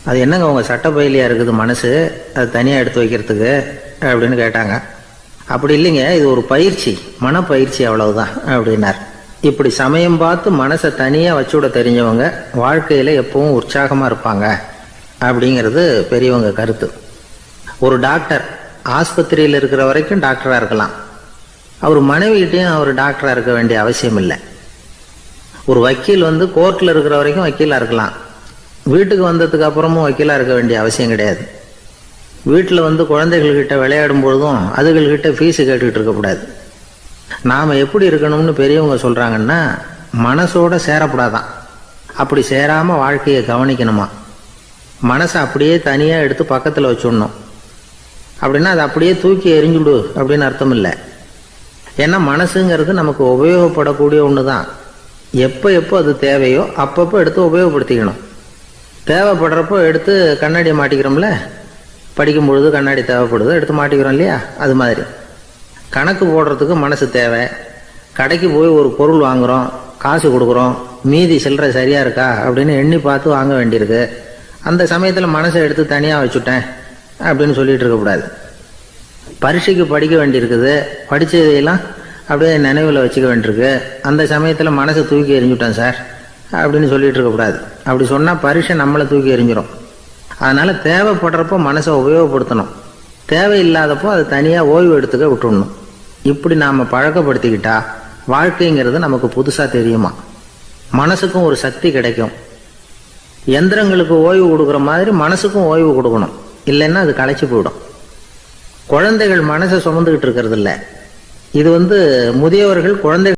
அது என்னங்க உங்கள் சட்டப்பயிலியாக இருக்குது மனசு, அது தனியாக எடுத்து வைக்கிறதுக்கு அப்படின்னு கேட்டாங்க. அப்படி இல்லைங்க, இது ஒரு பயிற்சி, மனப்பயிற்சி, அவ்வளவுதான் அப்படின்னார். இப்படி சமயம் பார்த்து மனசை தனியாக வச்சுவிட தெரிஞ்சவங்க வாழ்க்கையில் எப்பவும் உற்சாகமாக இருப்பாங்க அப்படிங்கிறது பெரியவங்க கருத்து. ஒரு டாக்டர் ஆஸ்பத்திரியில் இருக்கிற வரைக்கும் டாக்டராக இருக்கலாம். அவர் மனைவிகிட்டையும் அவர் டாக்டராக இருக்க வேண்டிய அவசியம் இல்லை. ஒரு வக்கீல் வந்து கோர்ட்டில் இருக்கிற வரைக்கும் வக்கீலாக இருக்கலாம். வீட்டுக்கு வந்ததுக்கு அப்புறமும் வக்கீலாக இருக்க வேண்டிய அவசியம் கிடையாது. வீட்டில் வந்து குழந்தைகள்கிட்ட விளையாடும் பொழுதும் அதுகள்கிட்ட ஃபீஸு கேட்டுக்கிட்டு இருக்கக்கூடாது. நாம் எப்படி இருக்கணும்னு பெரியவங்க சொல்கிறாங்கன்னா, மனசோட சேரக்கூடாதான். அப்படி சேராமல் வாழ்க்கையை கவனிக்கணுமா. மனசை அப்படியே தனியாக எடுத்து பக்கத்தில் வச்சுடணும். அப்படின்னா அதை அப்படியே தூக்கி எறிஞ்சுடு அப்படின்னு அர்த்தம் இல்லை. ஏன்னா மனசுங்கிறது நமக்கு உபயோகப்படக்கூடிய ஒன்று தான். எப்போ எப்போ அது தேவையோ அப்பப்போ எடுத்து உபயோகப்படுத்திக்கணும். தேவைப்படுறப்போ எடுத்து கண்ணாடியை மாட்டிக்கிறோம்ல, படிக்கும் பொழுது கண்ணாடி தேவைப்படுது, எடுத்து மாட்டிக்கிறோம் இல்லையா. அது மாதிரி கணக்கு போடுறதுக்கு மனசு தேவை. கடைக்கு போய் ஒரு பொருள் வாங்குகிறோம், காசு கொடுக்குறோம், மீதி சில்லறை சரியாக இருக்கா அப்படின்னு எண்ணி பார்த்து வாங்க வேண்டியிருக்கு. அந்த சமயத்தில் மனசை எடுத்து தனியாக வச்சுட்டேன் அப்படின்னு சொல்லிட்டு இருக்கக்கூடாது. பரீட்சைக்கு படிக்க வேண்டியிருக்குது, படித்ததையெல்லாம் அப்படியே நினைவில் வச்சுக்க வேண்டியிருக்கு. அந்த சமயத்தில் மனசை தூக்கி எறிஞ்சுட்டேன் சார் அப்படின்னு சொல்லிட்டு இருக்கக்கூடாது. அப்படி சொன்னால் பரீட்சை நம்மளை தூக்கி எறிஞ்சிடும். அதனால் தேவைப்படுறப்போ மனசை உபயோகப்படுத்தணும், தேவையில்லாதப்போ அதை தனியாக ஓய்வு எடுத்துக்க விட்டுடணும். இப்படி நாம் பழக்கப்படுத்திக்கிட்டா வாழ்க்கைங்கிறது நமக்கு புதுசாக தெரியுமா. மனசுக்கும் ஒரு சக்தி கிடைக்கும். எந்திரங்களுக்கு ஓய்வு கொடுக்குற மாதிரி மனசுக்கும் ஓய்வு கொடுக்கணும், இல்லைன்னா அது களைச்சி போயிடும். குழந்தைகள் மனசை சுமந்துக்கிட்டு இருக்கிறது இல்லை. இது முதியவர்கள் குழந்தைகள்